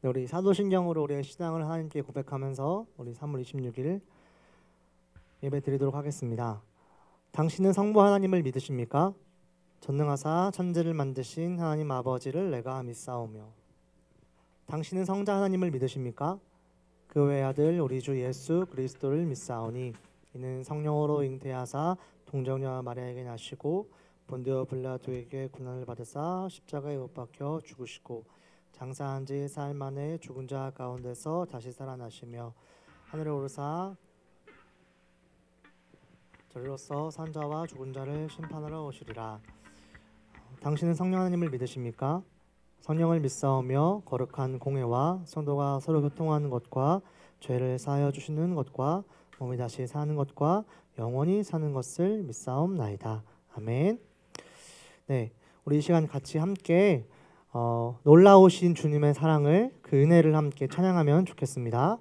네, 우리 사도신경으로 우리의 신앙을 하나님께 고백하면서 우리 3월 26일 예배 드리도록 하겠습니다. 당신은 성부 하나님을 믿으십니까? 전능하사 천지를 만드신 하나님 아버지를 내가 믿사오며. 당신은 성자 하나님을 믿으십니까? 그 외의 아들 우리 주 예수 그리스도를 믿사오니 이는 성령으로 잉태하사 동정녀와 마리아에게 나시고 본디오 빌라도에게 고난을 받으사 십자가에 못 박혀 죽으시고 장사한 지 4일 만에 죽은 자 가운데서 다시 살아나시며 하늘에 오르사 저리로서 산 자와 죽은 자를 심판하러 오시리라. 당신은 성령 하나님을 믿으십니까? 성령을 믿사오며 거룩한 공회와 성도가 서로 교통하는 것과 죄를 사하여 주시는 것과 몸이 다시 사는 것과 영원히 사는 것을 믿사옵나이다. 아멘. 네, 우리 이 시간 같이 함께 놀라우신 주님의 사랑을, 그 은혜를 함께 찬양하면 좋겠습니다.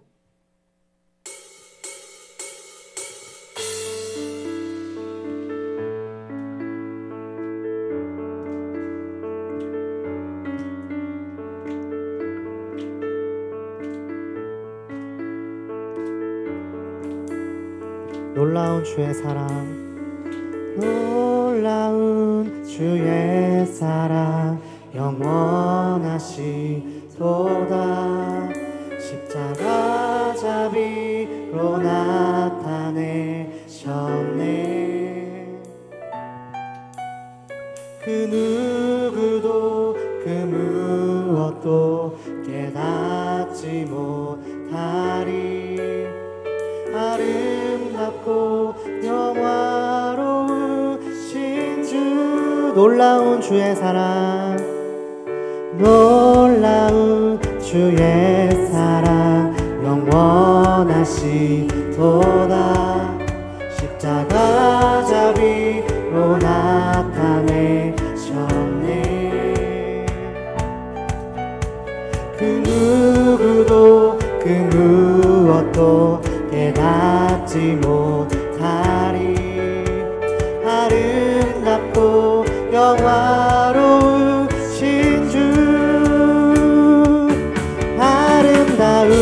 놀라운 주의 사랑, 놀라운 주의 사랑 영원하시도다. 십자가 자비로 나타내셨네. 그 누구도 그 무엇도 깨닫지 못하리. 아름답고 영화로우신 주, 놀라운 주의 사랑, 놀라운 주의 사랑 영원하시도다. 십자가 자비로 나타내셨네. 그 누구도 그 무엇도 깨닫지 못하리. 아름답고 영화로우신 주, 아름다우신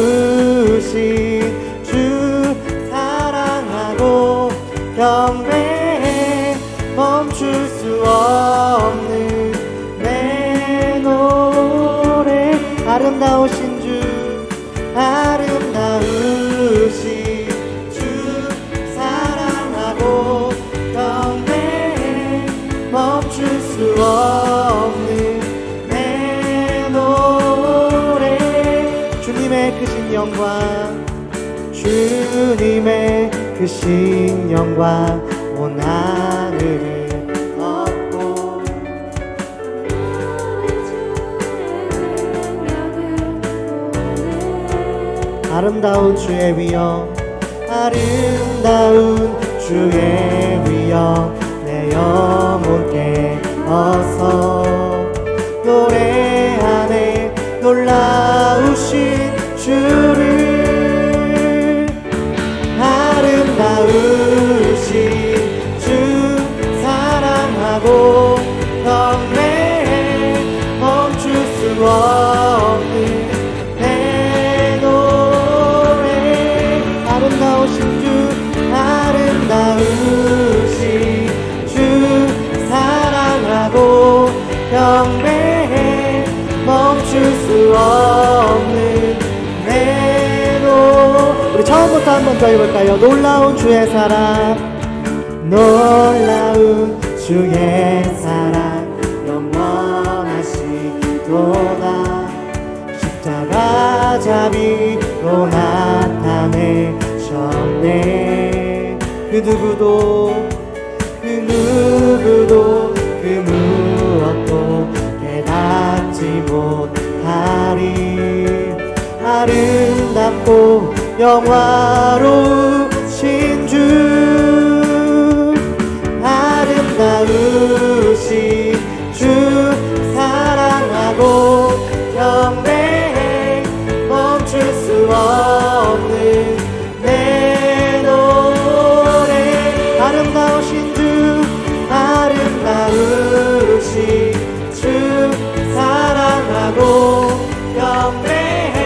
주 사랑하고 경배해. 멈출 수 없는 내 노래. 아름다우신 주, 아름다우신 멈출 수 없는 내 노래. 주님의 크신 영광, 주님의 크신 영광 온 하늘을 덮고 아름다운 주의 위엄, 아름다운 주의 위엄 내 영혼 깨어서 노래하네. 놀라우신 주를, 아름다우신 주 사랑하고 경배해. 멈출 수 없는 내 노래. 아름다우신 주, 아름다우신 사랑하고 경배해. 멈출 수 없는 내 노래. 우리 처음부터 한번 더 해볼까요? 놀라운 주의 사랑, 놀라운 주의 사랑 영원하시도다. 십자가 자비로 나타내셨네. 그 누구도 그 무엇도 깨닫지 못하리. 아름답고 영화로우신 주, 아름다우신 주 사랑하고 경배해. 멈출 수 없는 내 노래. 아름다우신 주, 아름다우신 주 사랑하고 경배해.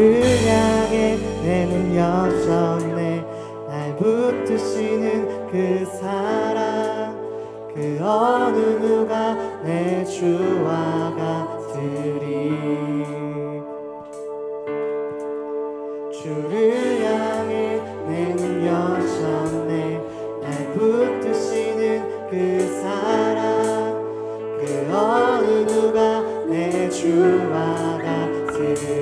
주를 향해 내 눈 여셨네. 날 붙드시는 그 사랑, 그 어느 누가 내 주와 같으리. 주를 향해 내 눈 여셨네. 날 붙드시는 그 사랑, 그 어느 누가 내 주와 같으리.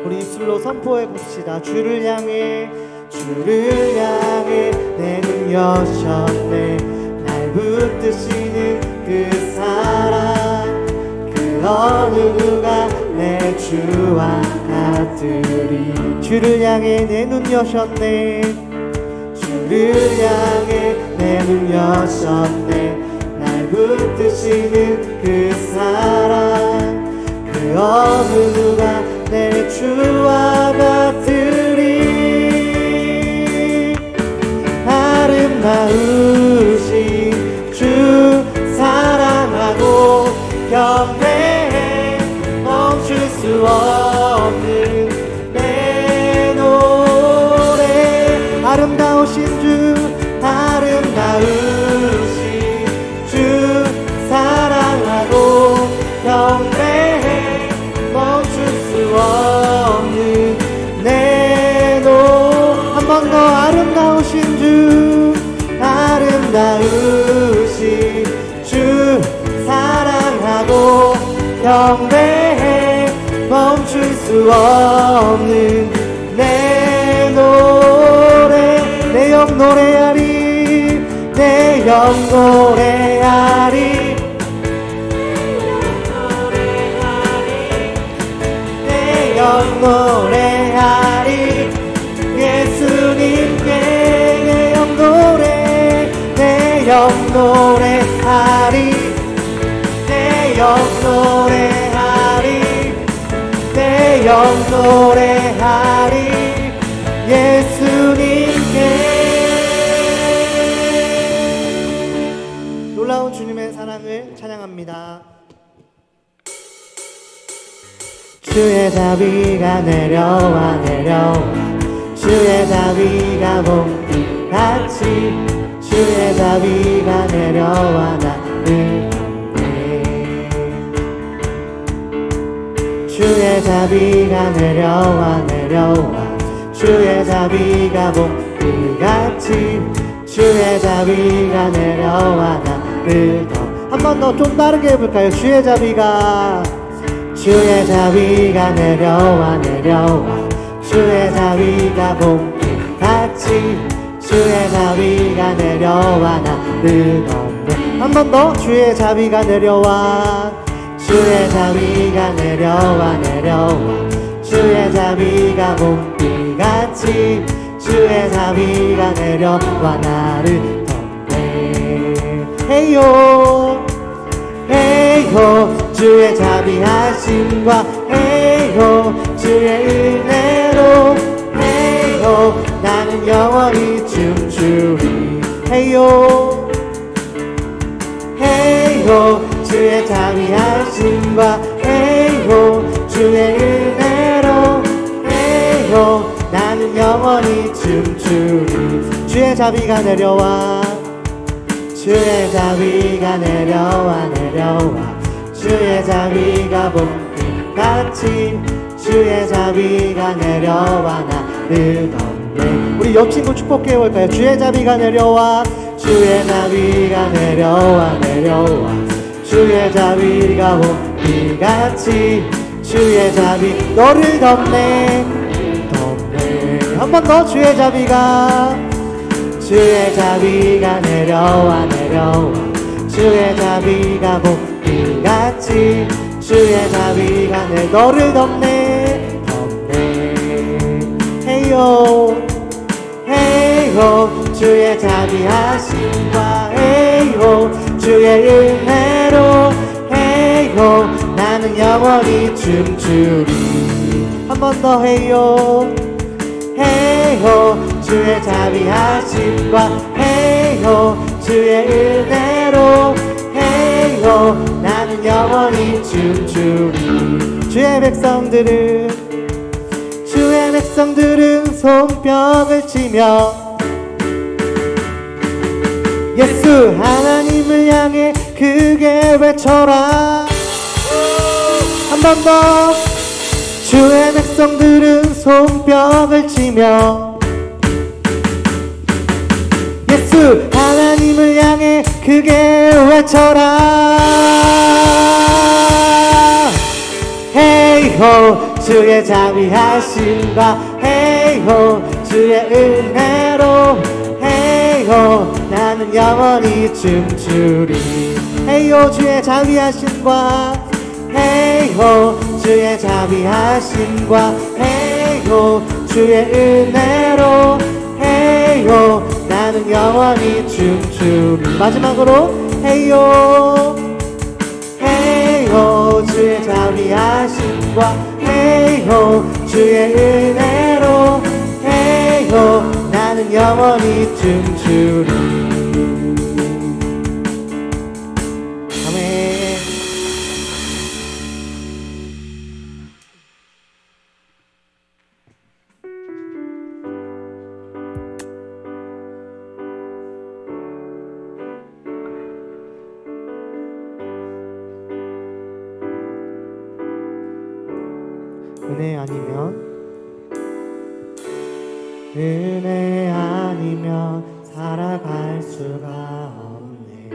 우리 입술로 선포해 봅시다. 주를 향해, 주를 향해 내 눈 여셨네. 날 붙드시는 그 사랑, 그 어느 누가 내 주와 같으리. 주를 향해 내 눈 여셨네. 주를 향해 내 눈 여셨네. 날 붙드시는 그 사랑, 그 어느 누가 내 주와 같으리. 아름다우신 주 사랑하고 경배해. 멈출 수 없는 내 노래. 아름다우신 주, 아름다우신 주 사랑하고 경배해. 멈출 수 없는 내 노래. 한 번 더. 아름다우신 주, 아름다우신 주 사랑하고 경배해. 멈출 수 없는 내 노래. 내 영 노래하리, 내 영 노래하리, 내 영 노래하리. 예수님께 내 영 노래, 내 영 노래하리, 내 영 노래하리, 내 영 노래하리. 예수님께. 놀라운 주님의 사랑을 찬양합니다. 주의 자비가 내려와 내려와, 주의 자비가 봄비같이, 주의 자비가 내려와 나를 덮네. 주의 자비가 내려와 내려와, 주의 자비가 봄비같이, 주의 자비가 내려와 나를 덮네. 한 번 더 좀 다르게 해볼까요? 주의 자비가, 주의 자비가 내려와 내려와, 주의 자비가 봄비같이, 주의 자비가 내려와 나를 덮네. 한 번 더. 주의 자비가 내려와, 주의 자비가 내려와 내려와, 주의 자비가 봄비같이, 주의 자비가 내려와 나를 덮네. 헤이요 헤이요, 주의 자비하심과 헤이요, 주의 은혜로 헤이요, 나는 영원히 춤추리. 헤이요 헤이요, 주의 자비하심과 헤이요, 주의 은혜로 헤이요, 나는 영원히 춤추리. 주의 자비가 내려와, 주의 자비가 내려와 내려와, 주의 자비가 봄비같이, 주의 자비가 내려와 나를 덮네. 우리 옆 친구 축복해 볼까요? 주의 자비가 내려와, 주의 자비가 내려와 내려와, 주의 자비가 봄비같이, 주의 자비 너를 덮네 덮네. 한 번 더. 주의 자비가, 주의 자비가 내려와 내려와, 주의 자비가 봄비같이, 주의 자비가 내 너를 덮네 덮네. 헤이요 헤이요, 주의 자비하심과 헤이요, 주의 은혜로 헤이요, 나는 영원히 춤추리. 한 번 더. 헤이요 헤이요, 주의 자비하심과 헤이요, 주의 은혜로 헤이요, 나는 영원히 춤추리. 주의 백성들은, 백성들은 손뼉을 치며 예수 하나님을 향해 크게 외쳐라. 한 번 더. 주의 백성들은 손뼉을 치며 예수 하나님을 향해 크게 외쳐라. 헤이호 주의 자비하심과 헤이호 주의 은혜로 헤이호 나는 영원히 춤추리. 헤이호 주의 자비하심과 헤이호 주의 자비하심과 헤이호 주의 은혜로 헤이호 나는 영원히 춤추리. 마지막으로 헤이호 헤이호 주의 자비하심과 헤이호 주의 은혜로 헤이호 나는 영원히 춤추리. 아멘. 은혜 아니면 살아갈 수가 없네.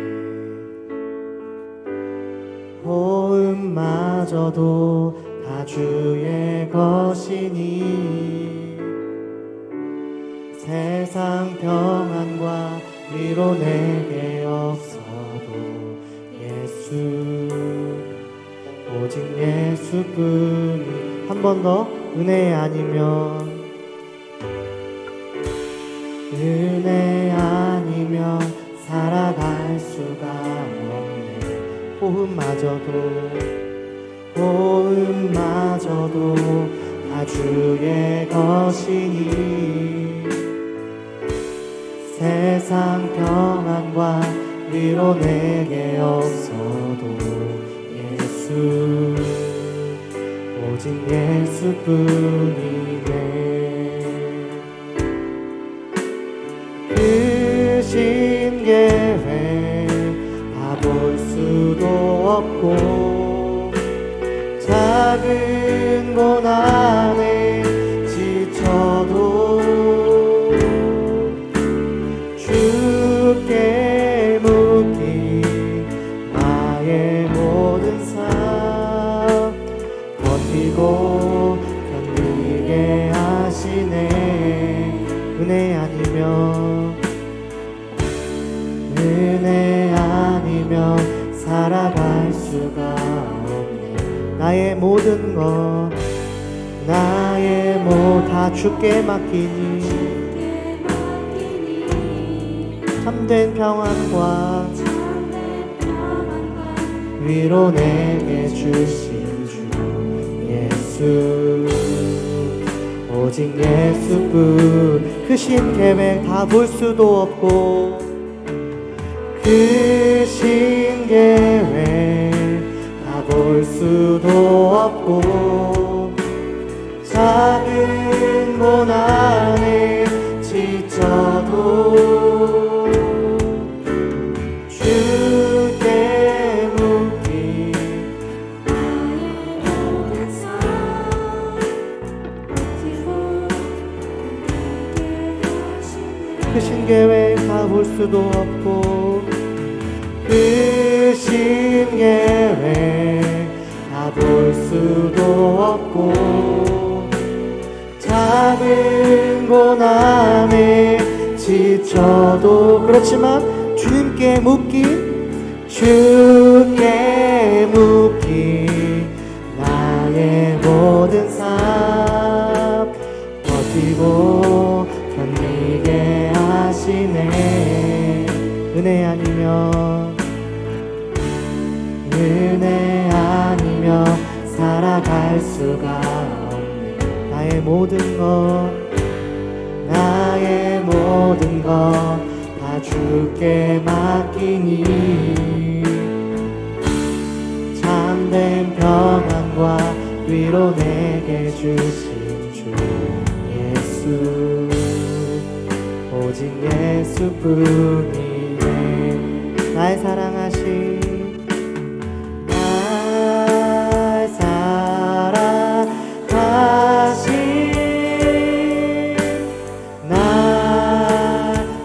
호흡마저도 다 주의 것이니 세상 평안과 위로 내게 없어도 예수 오직 예수뿐이. 한 번 더. 은혜 아니면 은혜 아니면 살아갈 수가 없네. 호흡마저도 다 주의 것이니 세상 평안과 위로 내게 없어도 예수 오직 예수뿐이네. 크신 계획 다 볼 수도 없고 작은 고난에 지쳐도 주께 묻긴 나의 모든 삶 버티고 견디게 하시네. 은혜 아니면 살아갈 수가 없네. 나의 모든 것 다 주께 맡기니 참된 평안과 위로 내게 주신 주 예수 오직 예수뿐. 크신 계획 다 볼 수도 없고 크신 계획 다 볼 수도 없고 작은 고난에 지쳐도 주께 묻기 크신 계획 다 볼 수도 없고 크신 계획 다 볼 수도 없고 작은 고난에 지쳐도 그렇지만 주께 묻기 나의 모든 삶 버티고 견디게 하시네. 은혜 아니면 살아갈 수가 없네. 나의 모든 것 다 주께 맡기니 참된 평안과 위로 내게 주신 주 예수 오직 예수뿐이네. 날 사랑하신 날 사랑하신 날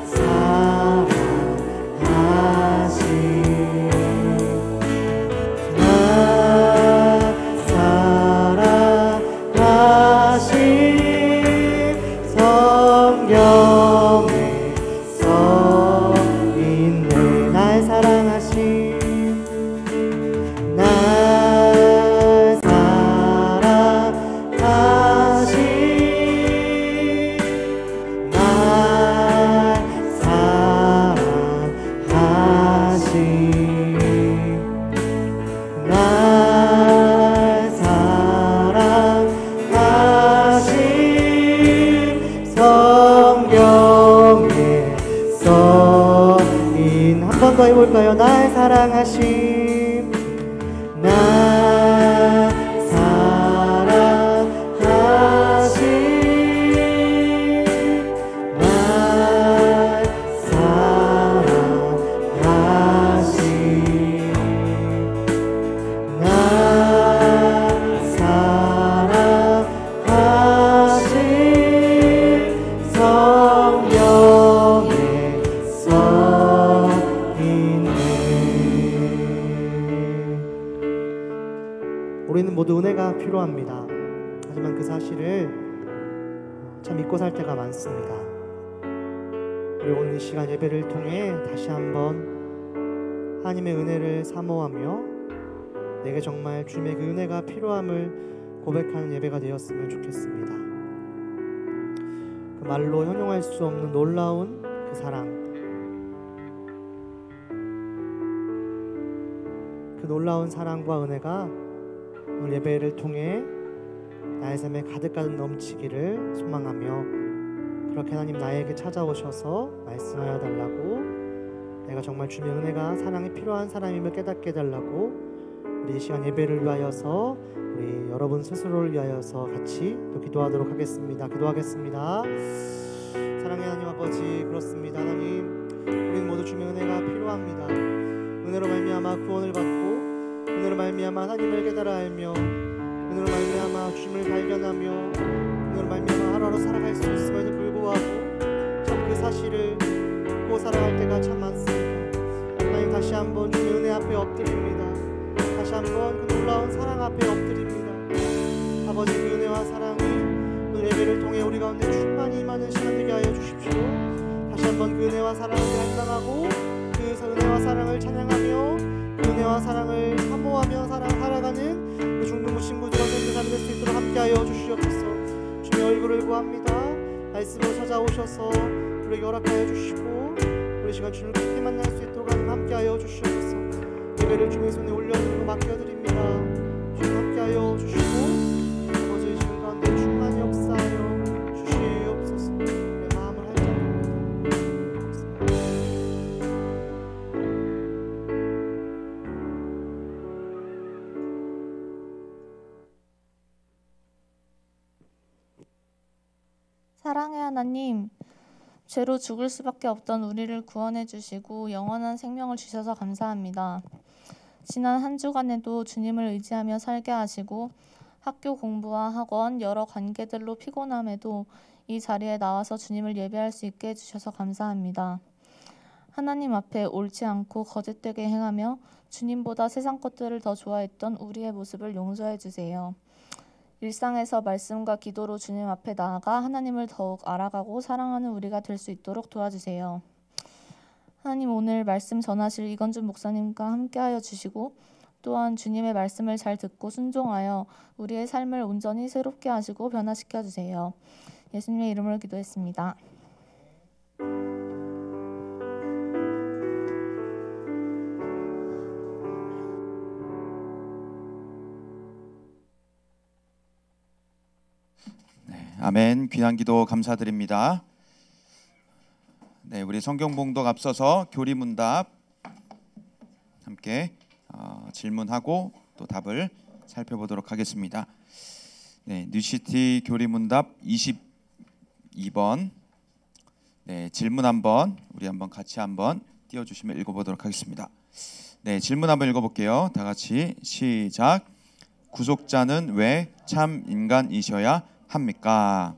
사랑하신 날 사랑하신 성경에 써 있네. 날 사랑하신 날 사랑하신 날 사랑하신 날 사랑하신 성경에 써인. 한 번 더 해볼까요? 날 사랑하신 날 사랑하신 날 사랑하신 날 사랑하신 성경에 써 있네. 우리는 모두 은혜가 필요합니다. 하지만 그 사실을 참 잊고 살 때가 많습니다. 우리 오늘 이 시간 예배를 통해 다시 한번 하나님의 은혜를 사모하며 내게 정말 주님의 그 은혜가 필요함을 고백하는 예배가 되었으면 좋겠습니다. 그 말로 형용할 수 없는 놀라운 그 사랑, 그 놀라운 사랑과 은혜가 오늘 예배를 통해 나의 삶에 가득가득 넘치기를 소망하며, 그렇게 하나님 나에게 찾아오셔서 말씀하여 달라고, 내가 정말 주님의 은혜가 사랑이 필요한 사람임을 깨닫게 해달라고, 우리 이 시간 예배를 위하여서 우리 여러분 스스로를 위하여서 같이 또 기도하도록 하겠습니다. 기도하겠습니다. 사랑의 하나님 아버지, 그렇습니다. 하나님, 우리는 모두 주님의 은혜가 필요합니다. 은혜로 말미암아 구원을 받고, 은혜로 말미암아 하나님을 깨달아 알며, 은혜로 말미암아 주님을 발견하며, 은혜로 말미암아 하루하루 살아갈 수 있음에도 불구하고 참 그 사실을 잊고 살아갈 때가 참 많습니다. 하나님, 다시 한번 주님의 은혜 앞에 엎드립니다. 다시 한번 그 놀라운 사랑 앞에 엎드립니다. 아버지, 그 은혜와 사랑이 오늘 예배를 통해 우리 가운데 충만히 임하는 시간 되게 하여 주십시오. 다시 한번 그 은혜와 사랑을 감당하고 그 은혜와 사랑을 찬양하며 그 은혜와 사랑을 사모하며 살아가는 그 중등부 친구들 없는 삶이 될 수 있도록 함께하여 주시옵소서. 주님의 얼굴을 구합니다. 말씀으로 찾아오셔서 우리에게 허락하여 주시고 우리 시간 주님을 깊이 만날 수 있도록 함께하여 주시옵소서. 예배를 주님의 손에 올려드리고 맡겨드립니다. 주님 함께하여 주시고 아버지 지금 가운데 충만히 역사하여 주시옵소서. 내 마음을 할정합니다. 사랑의 하나님, 죄로 죽을 수밖에 없던 우리를 구원해 주시고 영원한 생명을 주셔서 감사합니다. 지난 한 주간에도 주님을 의지하며 살게 하시고 학교 공부와 학원, 여러 관계들로 피곤함에도 이 자리에 나와서 주님을 예배할 수 있게 해주셔서 감사합니다. 하나님 앞에 옳지 않고 거짓되게 행하며 주님보다 세상 것들을 더 좋아했던 우리의 모습을 용서해 주세요. 일상에서 말씀과 기도로 주님 앞에 나아가 하나님을 더욱 알아가고 사랑하는 우리가 될 수 있도록 도와주세요. 하나님, 오늘 말씀 전하실 이건준 목사님과 함께하여 주시고 또한 주님의 말씀을 잘 듣고 순종하여 우리의 삶을 온전히 새롭게 하시고 변화시켜 주세요. 예수님의 이름으로 기도했습니다. 아멘. 귀한 기도 감사드립니다. 네, 우리 성경 봉독 앞서서 교리문답 함께 질문하고 또 답을 살펴보도록 하겠습니다. 네, 뉴시티 교리문답 2번. 네, 질문 한번 우리 한번 같이 한번 띄워주시면 읽어보도록 하겠습니다. 네, 질문 한번 읽어볼게요. 다 같이 시작. 구속자는 왜 참 인간이셔야 합니까?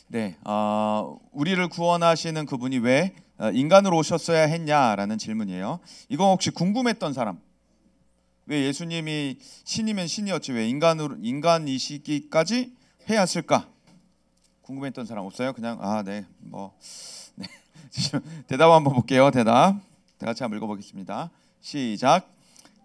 네, 우리를 구원하시는 그분이 왜 인간으로 오셨어야 했냐라는 질문이에요. 이거 혹시 궁금했던 사람? 왜 예수님이 신이면 신이었지 왜 인간이시기까지 해야 했을까? 궁금했던 사람 없어요? 그냥 네. 대답 한번 볼게요. 대답. 다 같이 한번 읽어보겠습니다. 시작.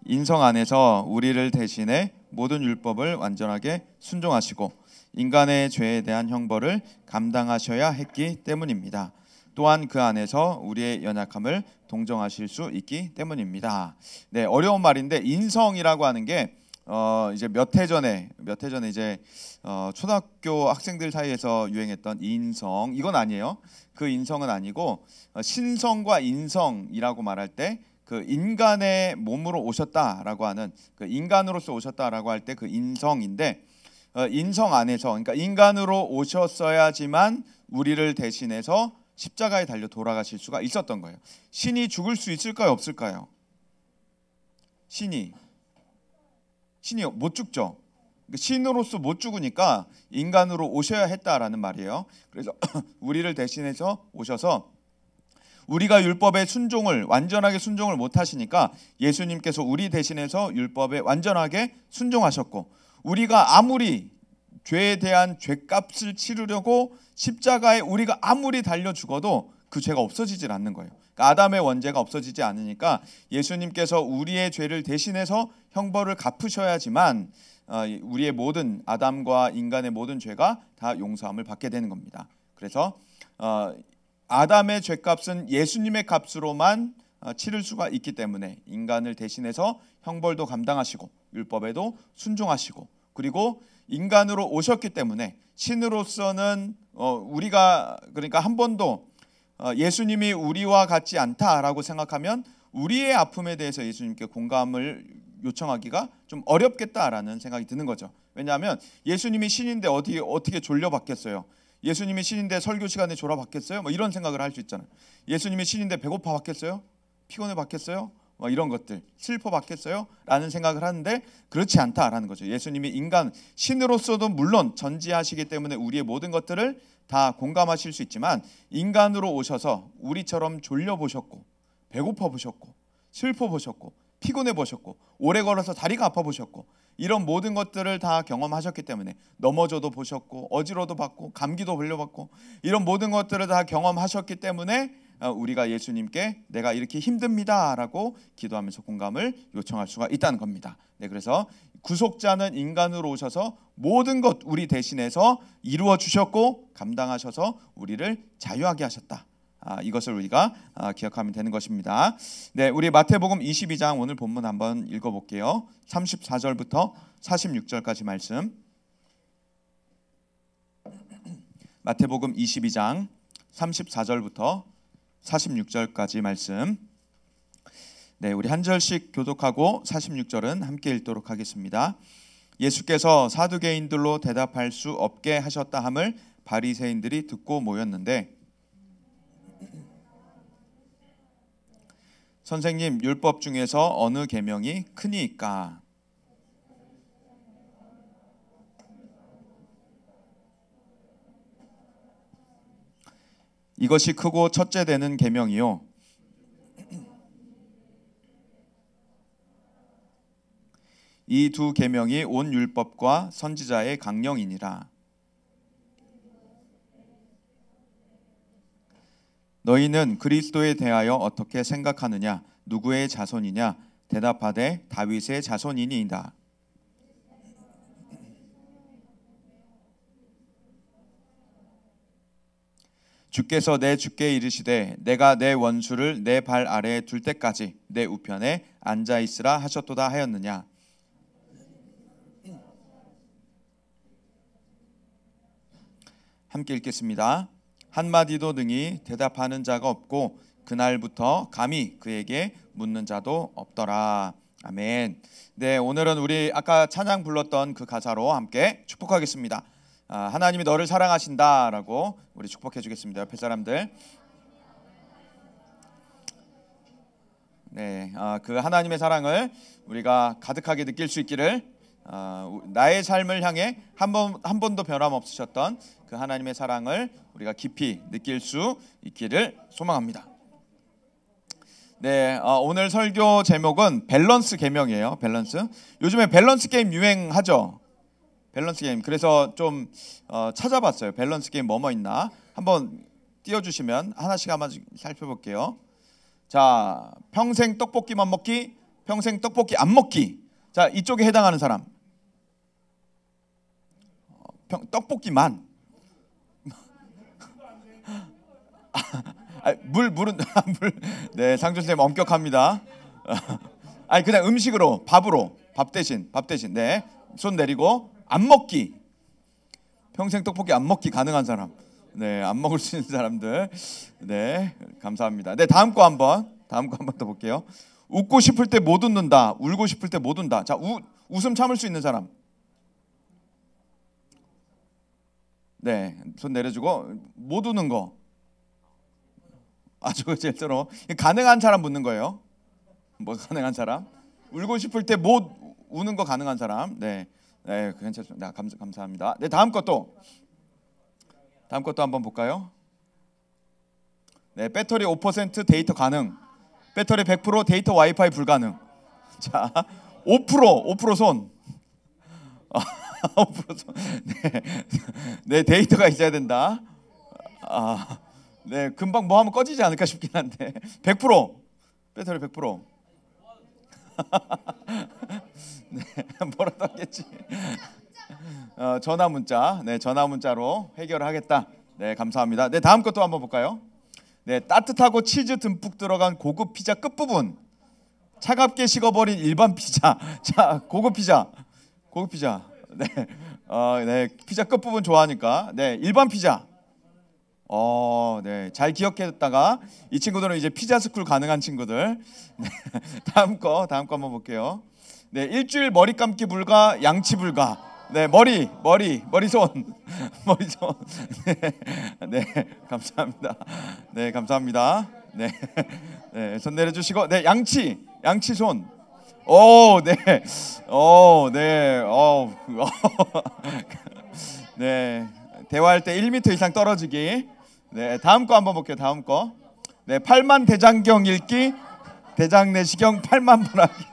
인성 안에서 우리를 대신해 모든 율법을 완전하게 순종하시고 인간의 죄에 대한 형벌을 감당하셔야 했기 때문입니다. 또한 그 안에서 우리의 연약함을 동정하실 수 있기 때문입니다. 네, 어려운 말인데 인성이라고 하는 게 이제 몇 해 전에 이제 초등학교 학생들 사이에서 유행했던 인성, 이건 아니에요. 그 인성은 아니고 신성과 인성이라고 말할 때 그 인간의 몸으로 오셨다라고 하는 그 인간으로서 오셨다라고 할 때 그 인성인데 인성 안에서 그러니까 인간으로 오셨어야지만 우리를 대신해서 십자가에 달려 돌아가실 수가 있었던 거예요. 신이 죽을 수 있을까요, 없을까요? 신이 못 죽죠. 신으로서 못 죽으니까 인간으로 오셔야 했다라는 말이에요. 그래서 우리를 대신해서 오셔서 우리가 율법의 완전하게 순종을 못 하시니까 예수님께서 우리 대신해서 율법에 완전하게 순종하셨고 우리가 아무리 죄에 대한 죄값을 치르려고 십자가에 우리가 아무리 달려 죽어도 그 죄가 없어지질 않는 거예요. 그러니까 아담의 원죄가 없어지지 않으니까 예수님께서 우리의 죄를 대신해서 형벌을 갚으셔야지만 우리의 모든 아담과 인간의 모든 죄가 다 용서함을 받게 되는 겁니다. 그래서 아담의 죄값은 예수님의 값으로만 치를 수가 있기 때문에 인간을 대신해서 형벌도 감당하시고 율법에도 순종하시고 그리고 인간으로 오셨기 때문에 신으로서는 우리가 그러니까 한 번도 예수님이 우리와 같지 않다라고 생각하면 우리의 아픔에 대해서 예수님께 공감을 요청하기가 좀 어렵겠다라는 생각이 드는 거죠. 왜냐하면 예수님이 신인데 어떻게 졸려받겠어요? 예수님이 신인데 설교 시간에 졸아받겠어요? 뭐 이런 생각을 할 수 있잖아요. 예수님이 신인데 배고파 받겠어요? 피곤해 받겠어요? 뭐 이런 것들 슬퍼 받겠어요? 라는 생각을 하는데 그렇지 않다라는 거죠. 예수님이 인간 신으로서도 물론 전지하시기 때문에 우리의 모든 것들을 다 공감하실 수 있지만 인간으로 오셔서 우리처럼 졸려 보셨고 배고파 보셨고 슬퍼 보셨고 피곤해 보셨고 오래 걸어서 다리가 아파 보셨고 이런 모든 것들을 다 경험하셨기 때문에 넘어져도 보셨고 어지러도 받고 감기도 걸려봤고 이런 모든 것들을 다 경험하셨기 때문에 우리가 예수님께 내가 이렇게 힘듭니다라고 기도하면서 공감을 요청할 수가 있다는 겁니다. 네, 그래서 구속자는 인간으로 오셔서 모든 것 우리 대신해서 이루어 주셨고 감당하셔서 우리를 자유하게 하셨다. 이것을 우리가 기억하면 되는 것입니다. 네, 우리 마태복음 22장 오늘 본문 한번 읽어볼게요. 34절부터 46절까지 말씀. 마태복음 22장 34절부터 46절까지 말씀. 네, 우리 한 절씩 교독하고 46절은 함께 읽도록 하겠습니다. 예수께서 사두개인들로 대답할 수 없게 하셨다 함을 바리새인들이 듣고 모였는데 선생님, 율법 중에서 어느 계명이 크니까? 이것이 크고 첫째 되는 계명이요. 이 두 계명이 온 율법과 선지자의 강령이니라. 너희는 그리스도에 대하여 어떻게 생각하느냐? 누구의 자손이냐? 대답하되 다윗의 자손이니이다. 주께서 내 주께 이르시되 내가 내 원수를 내 발 아래에 둘 때까지 내 우편에 앉아 있으라 하셨도다 하였느냐? 함께 읽겠습니다. 한마디도 능히 대답하는 자가 없고 그날부터 감히 그에게 묻는 자도 없더라. 아멘. 네, 오늘은 우리 아까 찬양 불렀던 그 가사로 함께 축복하겠습니다. 하나님이 너를 사랑하신다라고 우리 축복해 주겠습니다. 옆에 사람들. 네, 그 하나님의 사랑을 우리가 가득하게 느낄 수 있기를, 나의 삶을 향해 한 번도 변함없으셨던 그 하나님의 사랑을 우리가 깊이 느낄 수 있기를 소망합니다. 네, 오늘 설교 제목은 밸런스 계명이에요. 밸런스. 요즘에 밸런스 게임 유행하죠. 밸런스 게임. 그래서 좀 찾아봤어요. 밸런스 게임 뭐뭐 있나. 한번 띄워주시면 하나씩 한번 살펴볼게요. 자, 평생 떡볶이만 먹기, 평생 떡볶이 안 먹기. 자, 이쪽에 해당하는 사람. 떡볶이만. 물은 물. 네, 상준 쌤 엄격합니다. 아니 그냥 음식으로, 밥 대신. 네, 손 내리고. 안 먹기. 평생 떡볶이 안 먹기 가능한 사람. 네, 안 먹을 수 있는 사람들. 네, 감사합니다. 네, 다음 거 한번 더 볼게요. 웃고 싶을 때 못 웃는다, 울고 싶을 때 못 운다. 자, 웃음 참을 수 있는 사람. 네, 손 내려주고. 못 우는 거. 저거 제일 들어. 가능한 사람 묻는 거예요. 뭐 가능한 사람? 울고 싶을 때 못 우는 거 가능한 사람. 네, 네, 괜찮습니다. 감사합니다. 네, 다음 것도 한번 볼까요? 네, 배터리 5% 데이터 가능. 배터리 100% 데이터 와이파이 불가능. 자, 5% 손. 5% 손. 네, 데이터가 있어야 된다. 네, 금방 뭐 하면 꺼지지 않을까 싶긴 한데. 100% 배터리 100%. 네, 뭐라도 하겠지. 전화 문자. 네, 전화 문자로 해결하겠다. 네, 감사합니다. 네, 다음 것도 한번 볼까요? 네, 따뜻하고 치즈 듬뿍 들어간 고급 피자 끝부분. 차갑게 식어버린 일반 피자. 자, 고급 피자. 네, 네, 피자 끝부분 좋아하니까. 네, 일반 피자. 네, 잘 기억했다가 이 친구들은 이제 피자 스쿨 가능한 친구들. 네, 다음 거 한번 볼게요. 네, 일주일 머리 감기 불가, 양치 불가. 네, 머리 손. 네, 감사합니다. 네, 감사합니다. 네, 네, 손 내려주시고. 네, 양치 손. 네, 네, 네, 대화할 때 1m 이상 떨어지기. 네, 다음 거 한번 볼게요. 다음 거. 네, 팔만 대장경 읽기, 대장 내시경 8만 번 하기.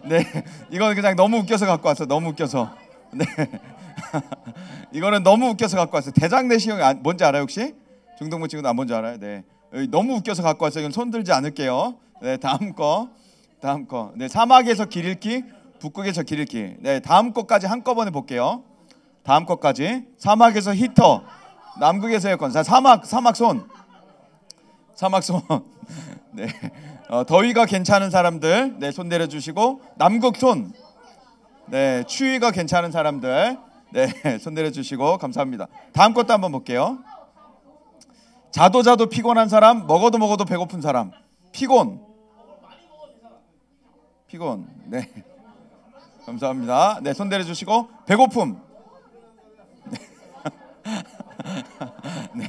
네, 이거는 그냥 너무 웃겨서 갖고 왔어. 너무 웃겨서. 네, 이거는 너무 웃겨서 갖고 왔어요. 대장 내시경 뭔지 알아요 혹시? 중동부 친구도 안 뭔지 알아요? 네, 너무 웃겨서 갖고 왔어요. 이건 손 들지 않을게요. 네, 다음 거. 네, 사막에서 길 잃기, 북극에서 길 잃기. 네, 다음 거까지 한꺼번에 볼게요. 다음 거까지. 사막에서 히터, 남극에서 에어컨. 자, 사막 손. 네, 더위가 괜찮은 사람들. 네, 손 내려주시고. 남극 손. 네, 추위가 괜찮은 사람들. 네, 손 내려주시고. 감사합니다. 다음 것도 한번 볼게요. 자도 피곤한 사람, 먹어도 배고픈 사람. 피곤. 네, 감사합니다. 네, 손 내려주시고. 배고픔. 네,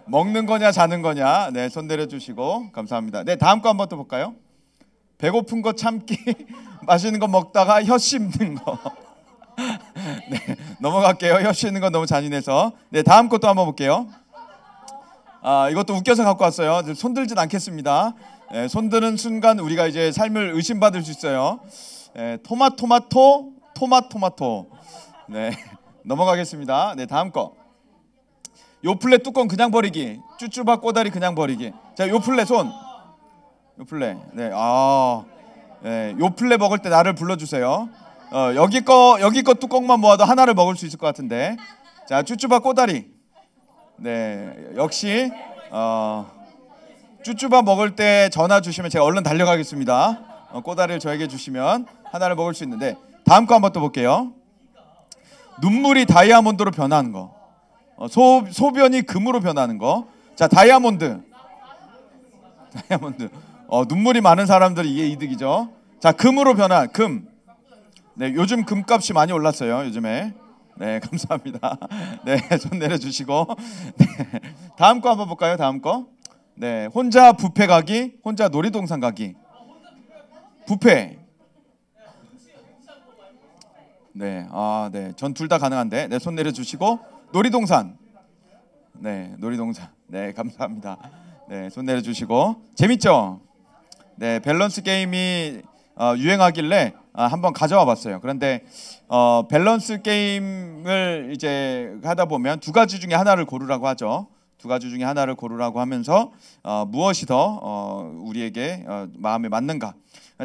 먹는 거냐 자는 거냐. 네, 손 내려주시고. 감사합니다. 네, 다음 거 한번 또 볼까요? 배고픈 거 참기, 맛있는 거 먹다가 혀 씹는 거. 네, 넘어갈게요. 혀 씹는 건 너무 잔인해서. 네, 다음 것도 한번 볼게요. 이것도 웃겨서 갖고 왔어요. 손 들진 않겠습니다. 네, 손 드는 순간 우리가 이제 삶을 의심받을 수 있어요. 네, 토마토. 네, 넘어가겠습니다. 네, 다음 거. 요플레 뚜껑 그냥 버리기, 쭈쭈바 꼬다리 그냥 버리기. 자, 요플레 손. 요플레. 네, 네, 요플레 먹을 때 나를 불러주세요. 여기 거 뚜껑만 모아도 하나를 먹을 수 있을 것 같은데. 자, 쭈쭈바 꼬다리. 네, 역시 쭈쭈바 먹을 때 전화 주시면 제가 얼른 달려가겠습니다. 꼬다리를 저에게 주시면 하나를 먹을 수 있는데. 다음 거 한번 또 볼게요. 눈물이 다이아몬드로 변하는 거. 소변이 금으로 변하는 거. 자, 다이아몬드. 눈물이 많은 사람들이 이게 이득이죠. 자, 금으로 변한 금. 네, 요즘 금값이 많이 올랐어요. 요즘에. 네, 감사합니다. 네, 손 내려주시고. 네, 다음 거 한번 볼까요? 다음 거. 네, 혼자 뷔페 가기, 혼자 놀이동산 가기. 뷔페. 네, 네, 전 둘 다 가능한데, 네, 손 내려주시고 놀이동산. 네, 놀이동산. 네, 감사합니다. 네, 손 내려주시고 재밌죠? 네, 밸런스 게임이 유행하길래 한번 가져와 봤어요. 그런데 밸런스 게임을 이제 하다 보면 두 가지 중에 하나를 고르라고 하죠. 두 가지 중에 하나를 고르라고 하면서 무엇이 더 우리에게 마음에 맞는가?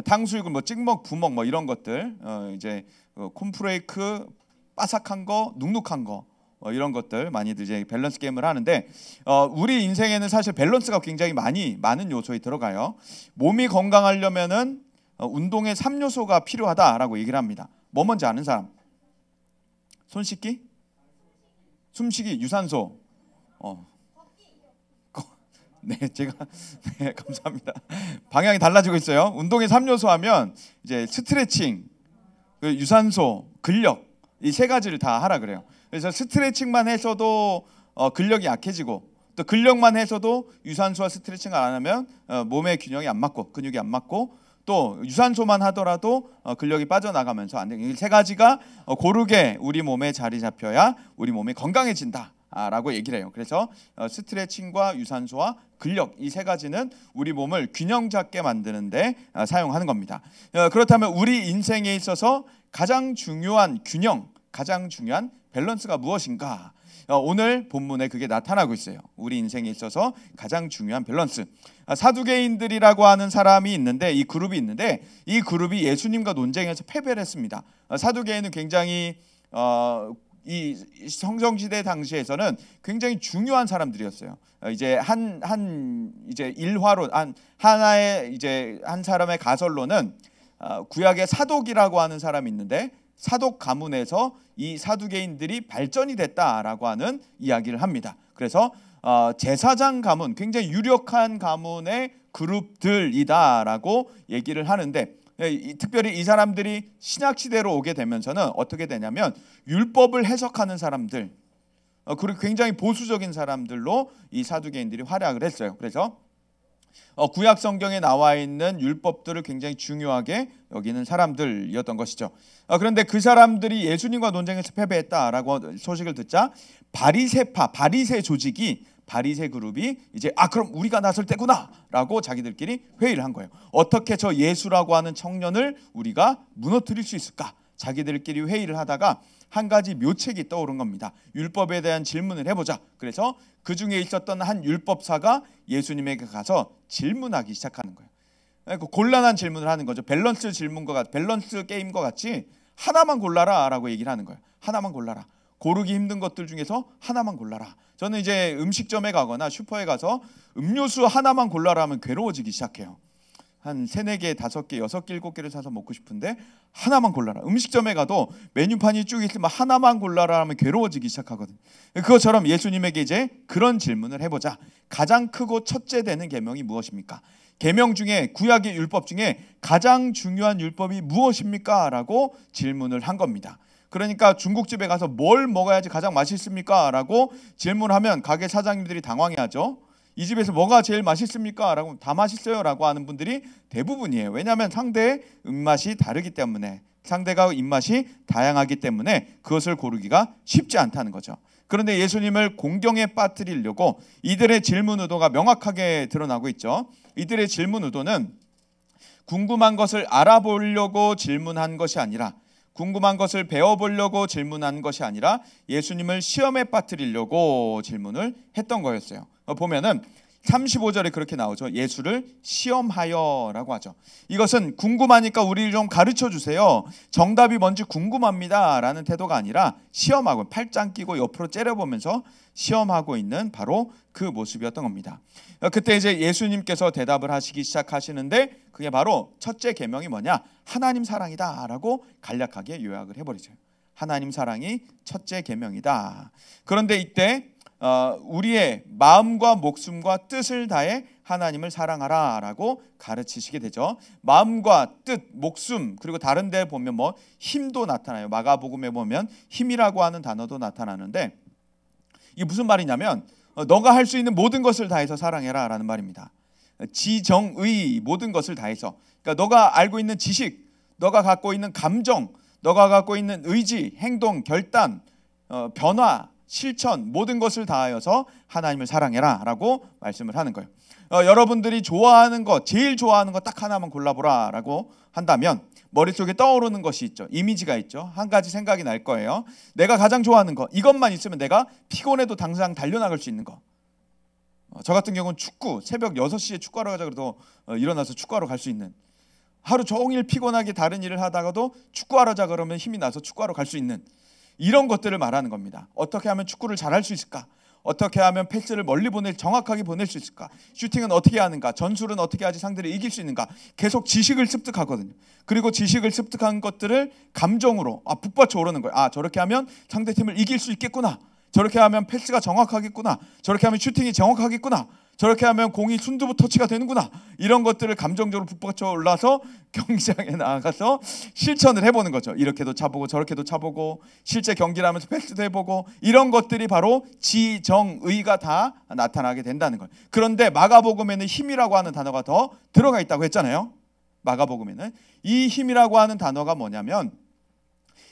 탕수육은 뭐 찍먹, 부먹 뭐 이런 것들, 이제 콘프레이크, 바삭한 거, 눅눅한 거. 이런 것들 많이들 이제 밸런스 게임을 하는데 우리 인생에는 사실 밸런스가 굉장히 많은 요소에 들어가요. 몸이 건강하려면은 운동의 3요소가 필요하다라고 얘기를 합니다. 뭐 뭔지 아는 사람? 손 씻기? 숨쉬기, 유산소. 네, 제가 네, 감사합니다. 방향이 달라지고 있어요. 운동의 3요소 하면 이제 스트레칭, 유산소, 근력 이 세 가지를 다 하라 그래요. 그래서 스트레칭만 해서도 근력이 약해지고 또 근력만 해서도 유산소와 스트레칭을 안 하면 몸의 균형이 안 맞고 근육이 안 맞고 또 유산소만 하더라도 근력이 빠져나가면서 안 되는 이 세 가지가 고르게 우리 몸에 자리 잡혀야 우리 몸이 건강해진다라고 얘기를 해요. 그래서 스트레칭과 유산소와 근력 이 세 가지는 우리 몸을 균형 잡게 만드는데 사용하는 겁니다. 그렇다면 우리 인생에 있어서 가장 중요한 균형, 가장 중요한 밸런스가 무엇인가? 오늘 본문에 그게 나타나고 있어요. 우리 인생에 있어서 가장 중요한 밸런스. 사두개인들이라고 하는 사람이 있는데 이 그룹이 있는데 이 그룹이 예수님과 논쟁에서 패배를 했습니다. 사두개인은 굉장히 이 성경시대 당시에서는 굉장히 중요한 사람들이었어요. 이제 이제 일화로 하나의 이제 한 사람의 가설로는 구약의 사독이라고 하는 사람이 있는데 사독 가문에서 이 사두개인들이 발전이 됐다라고 하는 이야기를 합니다. 그래서 제사장 가문, 굉장히 유력한 가문의 그룹들이다라고 얘기를 하는데 특별히 이 사람들이 신약 시대로 오게 되면서는 어떻게 되냐면 율법을 해석하는 사람들, 그리고 굉장히 보수적인 사람들로 이 사두개인들이 활약을 했어요. 그래서 구약 성경에 나와 있는 율법들을 굉장히 중요하게 여기는 사람들이었던 것이죠. 그런데 그 사람들이 예수님과 논쟁에서 패배했다라고 소식을 듣자 바리새파, 바리새 조직이 바리새 그룹이 이제 그럼 우리가 나설 때구나라고 자기들끼리 회의를 한 거예요. 어떻게 저 예수라고 하는 청년을 우리가 무너뜨릴 수 있을까? 자기들끼리 회의를 하다가 한 가지 묘책이 떠오른 겁니다. 율법에 대한 질문을 해보자. 그래서 그 중에 있었던 한 율법사가 예수님에게 가서 질문하기 시작하는 거예요. 곤란한 질문을 하는 거죠. 밸런스 게임과 같이 하나만 골라라라고 얘기를 하는 거예요. 하나만 골라라. 고르기 힘든 것들 중에서 하나만 골라라. 저는 이제 음식점에 가거나 슈퍼에 가서 음료수 하나만 골라라 하면 괴로워지기 시작해요. 한 3, 4개, 5개, 6개, 7개를 사서 먹고 싶은데 하나만 골라라. 음식점에 가도 메뉴판이 쭉 있으면 하나만 골라라 하면 괴로워지기 시작하거든요. 그것처럼 예수님에게 이제 그런 질문을 해보자. 가장 크고 첫째 되는 계명이 무엇입니까? 계명 중에 구약의 율법 중에 가장 중요한 율법이 무엇입니까? 라고 질문을 한 겁니다. 그러니까 중국집에 가서 뭘 먹어야지 가장 맛있습니까? 라고 질문하면 가게 사장님들이 당황해하죠. 이 집에서 뭐가 제일 맛있습니까? 라고 다 맛있어요 라고 하는 분들이 대부분이에요. 왜냐하면 상대의 입맛이 다르기 때문에, 상대가 입맛이 다양하기 때문에 그것을 고르기가 쉽지 않다는 거죠. 그런데 예수님을 공경에 빠뜨리려고 이들의 질문 의도가 명확하게 드러나고 있죠. 이들의 질문 의도는 궁금한 것을 알아보려고 질문한 것이 아니라, 궁금한 것을 배워보려고 질문한 것이 아니라 예수님을 시험에 빠뜨리려고 질문을 했던 거였어요. 보면은 35절에 그렇게 나오죠. 예수를 시험하여라고 하죠. 이것은 궁금하니까 우리를 좀 가르쳐 주세요. 정답이 뭔지 궁금합니다 라는 태도가 아니라 시험하고 팔짱 끼고 옆으로 째려보면서 시험하고 있는 바로 그 모습이었던 겁니다. 그때 이제 예수님께서 대답을 하시기 시작하시는데 그게 바로 첫째 계명이 뭐냐? 하나님 사랑이다 라고 간략하게 요약을 해버리죠. 하나님 사랑이 첫째 계명이다. 그런데 이때 우리의 마음과 목숨과 뜻을 다해 하나님을 사랑하라라고 가르치시게 되죠. 마음과 뜻, 목숨, 그리고 다른 데 보면 뭐 힘도 나타나요. 마가복음에 보면 힘이라고 하는 단어도 나타나는데, 이게 무슨 말이냐면 너가 할 수 있는 모든 것을 다해서 사랑해라라는 말입니다. 지정의, 모든 것을 다해서. 그러니까 너가 알고 있는 지식, 너가 갖고 있는 감정, 너가 갖고 있는 의지, 행동, 결단, 변화, 실천, 모든 것을 다하여서 하나님을 사랑해라라고 말씀을 하는 거예요. 여러분들이 좋아하는 것, 제일 좋아하는 것 딱 하나만 골라보라라고 한다면 머릿속에 떠오르는 것이 있죠. 이미지가 있죠. 한 가지 생각이 날 거예요. 내가 가장 좋아하는 것, 이것만 있으면 내가 피곤해도 당장 달려나갈 수 있는 것. 저 같은 경우는 축구, 새벽 6시에 축구하러 가자 그래도 일어나서 축구하러 갈 수 있는, 하루 종일 피곤하게 다른 일을 하다가도 축구하러자 그러면 힘이 나서 축구하러 갈 수 있는, 이런 것들을 말하는 겁니다. 어떻게 하면 축구를 잘할 수 있을까? 어떻게 하면 패스를 멀리 정확하게 보낼 수 있을까? 슈팅은 어떻게 하는가? 전술은 어떻게 하지 상대를 이길 수 있는가? 계속 지식을 습득하거든요. 그리고 지식을 습득한 것들을 감정으로 북받쳐 오르는 거예요. 저렇게 하면 상대팀을 이길 수 있겠구나. 저렇게 하면 패스가 정확하겠구나. 저렇게 하면 슈팅이 정확하겠구나. 저렇게 하면 공이 순두부 터치가 되는구나. 이런 것들을 감정적으로 북받쳐 올라서 경기장에 나가서 실천을 해보는 거죠. 이렇게도 차보고 저렇게도 차보고 실제 경기를 하면서 패스도 해보고, 이런 것들이 바로 지정의가 다 나타나게 된다는 거예요. 그런데 마가복음에는 힘이라고 하는 단어가 더 들어가 있다고 했잖아요. 마가복음에는 이 힘이라고 하는 단어가 뭐냐면,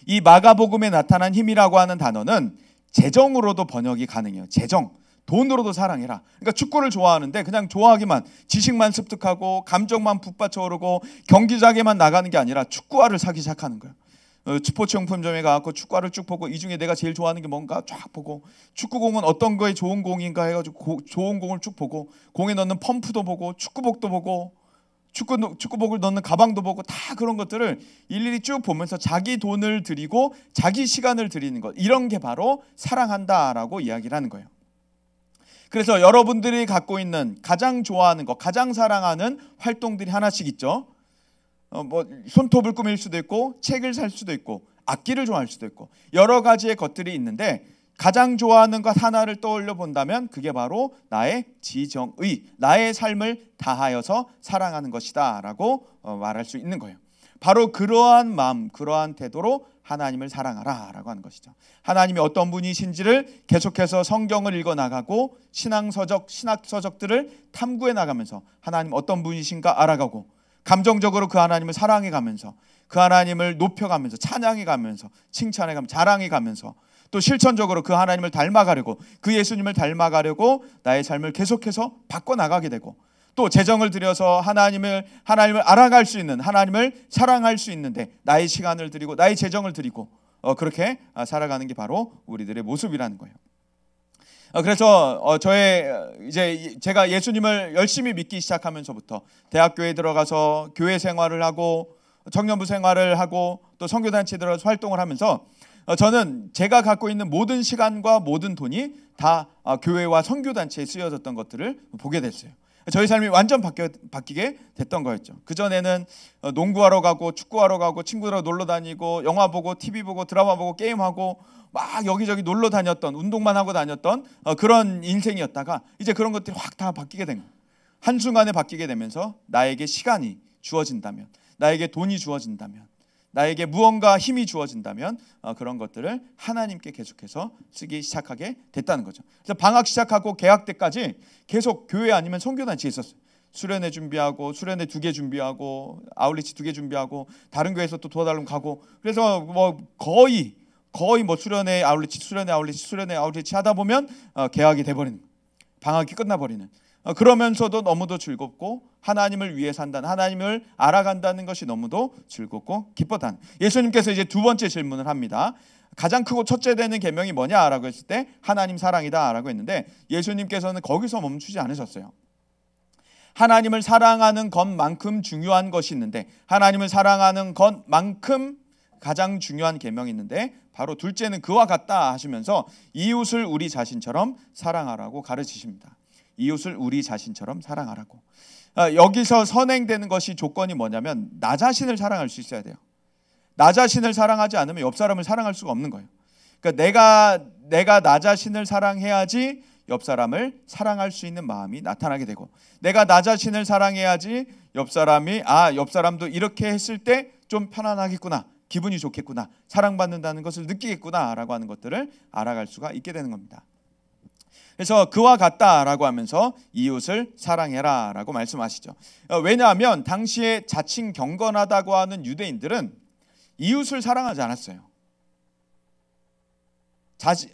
이 마가복음에 나타난 힘이라고 하는 단어는 재정으로도 번역이 가능해요. 재정, 돈으로도 사랑해라. 그러니까 축구를 좋아하는데 그냥 좋아하기만, 지식만 습득하고 감정만 북받쳐 오르고 경기장에만 나가는 게 아니라 축구화를 사기 시작하는 거예요. 스포츠용품점에 가서 축구화를 쭉 보고 이 중에 내가 제일 좋아하는 게 뭔가 쫙 보고, 축구공은 어떤 거에 좋은 공인가 해가지고 좋은 공을 쭉 보고, 공에 넣는 펌프도 보고, 축구복도 보고, 축구복을 넣는 가방도 보고, 다 그런 것들을 일일이 쭉 보면서 자기 돈을 들이고 자기 시간을 들이는 것, 이런 게 바로 사랑한다라고 이야기를 하는 거예요. 그래서 여러분들이 갖고 있는 가장 좋아하는 것, 가장 사랑하는 활동들이 하나씩 있죠. 뭐 손톱을 꾸밀 수도 있고, 책을 살 수도 있고, 악기를 좋아할 수도 있고, 여러 가지의 것들이 있는데, 가장 좋아하는 것 하나를 떠올려 본다면 그게 바로 나의 지정의, 나의 삶을 다하여서 사랑하는 것이다 라고 말할 수 있는 거예요. 바로 그러한 마음, 그러한 태도로 하나님을 사랑하라 라고 하는 것이죠. 하나님이 어떤 분이신지를 계속해서 성경을 읽어나가고 신앙서적, 신학서적들을 탐구해 나가면서 하나님 어떤 분이신가 알아가고, 감정적으로 그 하나님을 사랑해가면서, 그 하나님을 높여가면서, 찬양해가면서, 칭찬해가면서, 자랑해가면서, 또 실천적으로 그 하나님을 닮아가려고, 그 예수님을 닮아가려고 나의 삶을 계속해서 바꿔나가게 되고, 또 재정을 들여서 하나님을 알아갈 수 있는, 하나님을 사랑할 수 있는데 나의 시간을 드리고 나의 재정을 드리고 그렇게 살아가는 게 바로 우리들의 모습이라는 거예요. 그래서 제가 예수님을 열심히 믿기 시작하면서부터 대학교에 들어가서 교회 생활을 하고 청년부 생활을 하고 또 선교단체에 들어가서 활동을 하면서 저는 제가 갖고 있는 모든 시간과 모든 돈이 다 교회와 선교단체에 쓰여졌던 것들을 보게 됐어요. 저희 삶이 완전 바뀌게 됐던 거였죠. 그전에는 농구하러 가고 축구하러 가고 친구들하고 놀러 다니고 영화 보고 TV 보고 드라마 보고 게임하고 막 여기저기 놀러 다녔던, 운동만 하고 다녔던 그런 인생이었다가 이제 그런 것들이 확 다 바뀌게 된 거예요. 한순간에 바뀌게 되면서 나에게 시간이 주어진다면, 나에게 돈이 주어진다면, 나에게 무언가 힘이 주어진다면 그런 것들을 하나님께 계속해서 쓰기 시작하게 됐다는 거죠. 그래서 방학 시작하고 개학 때까지 계속 교회 아니면 선교단체에 있었어요. 수련회 준비하고, 수련회 2개 준비하고, 아울리치 2개 준비하고, 다른 교회에서 또 도와달라고 가고, 그래서 뭐 거의 뭐 수련회 아울리치 하다 보면 개학이 돼버리는, 방학이 끝나버리는, 그러면서도 너무도 즐겁고 하나님을 위해 산다는, 하나님을 알아간다는 것이 너무도 즐겁고 기뻤다는. 예수님께서 이제 두 번째 질문을 합니다. 가장 크고 첫째 되는 계명이 뭐냐라고 했을 때 하나님 사랑이다라고 했는데, 예수님께서는 거기서 멈추지 않으셨어요. 하나님을 사랑하는 것만큼 중요한 것이 있는데, 하나님을 사랑하는 것만큼 가장 중요한 계명이 있는데 바로 둘째는 그와 같다 하시면서 이웃을 우리 자신처럼 사랑하라고 가르치십니다. 이웃을 우리 자신처럼 사랑하라고. 여기서 선행되는 것이 조건이 뭐냐면 나 자신을 사랑할 수 있어야 돼요. 나 자신을 사랑하지 않으면 옆 사람을 사랑할 수가 없는 거예요. 그러니까 내가 나 자신을 사랑해야지 옆 사람을 사랑할 수 있는 마음이 나타나게 되고, 내가 나 자신을 사랑해야지 옆 사람이 옆 사람도 이렇게 했을 때 좀 편안하겠구나, 기분이 좋겠구나, 사랑받는다는 것을 느끼겠구나라고 하는 것들을 알아갈 수가 있게 되는 겁니다. 그래서 그와 같다라고 하면서 이웃을 사랑해라라고 말씀하시죠. 왜냐하면 당시에 자칭 경건하다고 하는 유대인들은 이웃을 사랑하지 않았어요.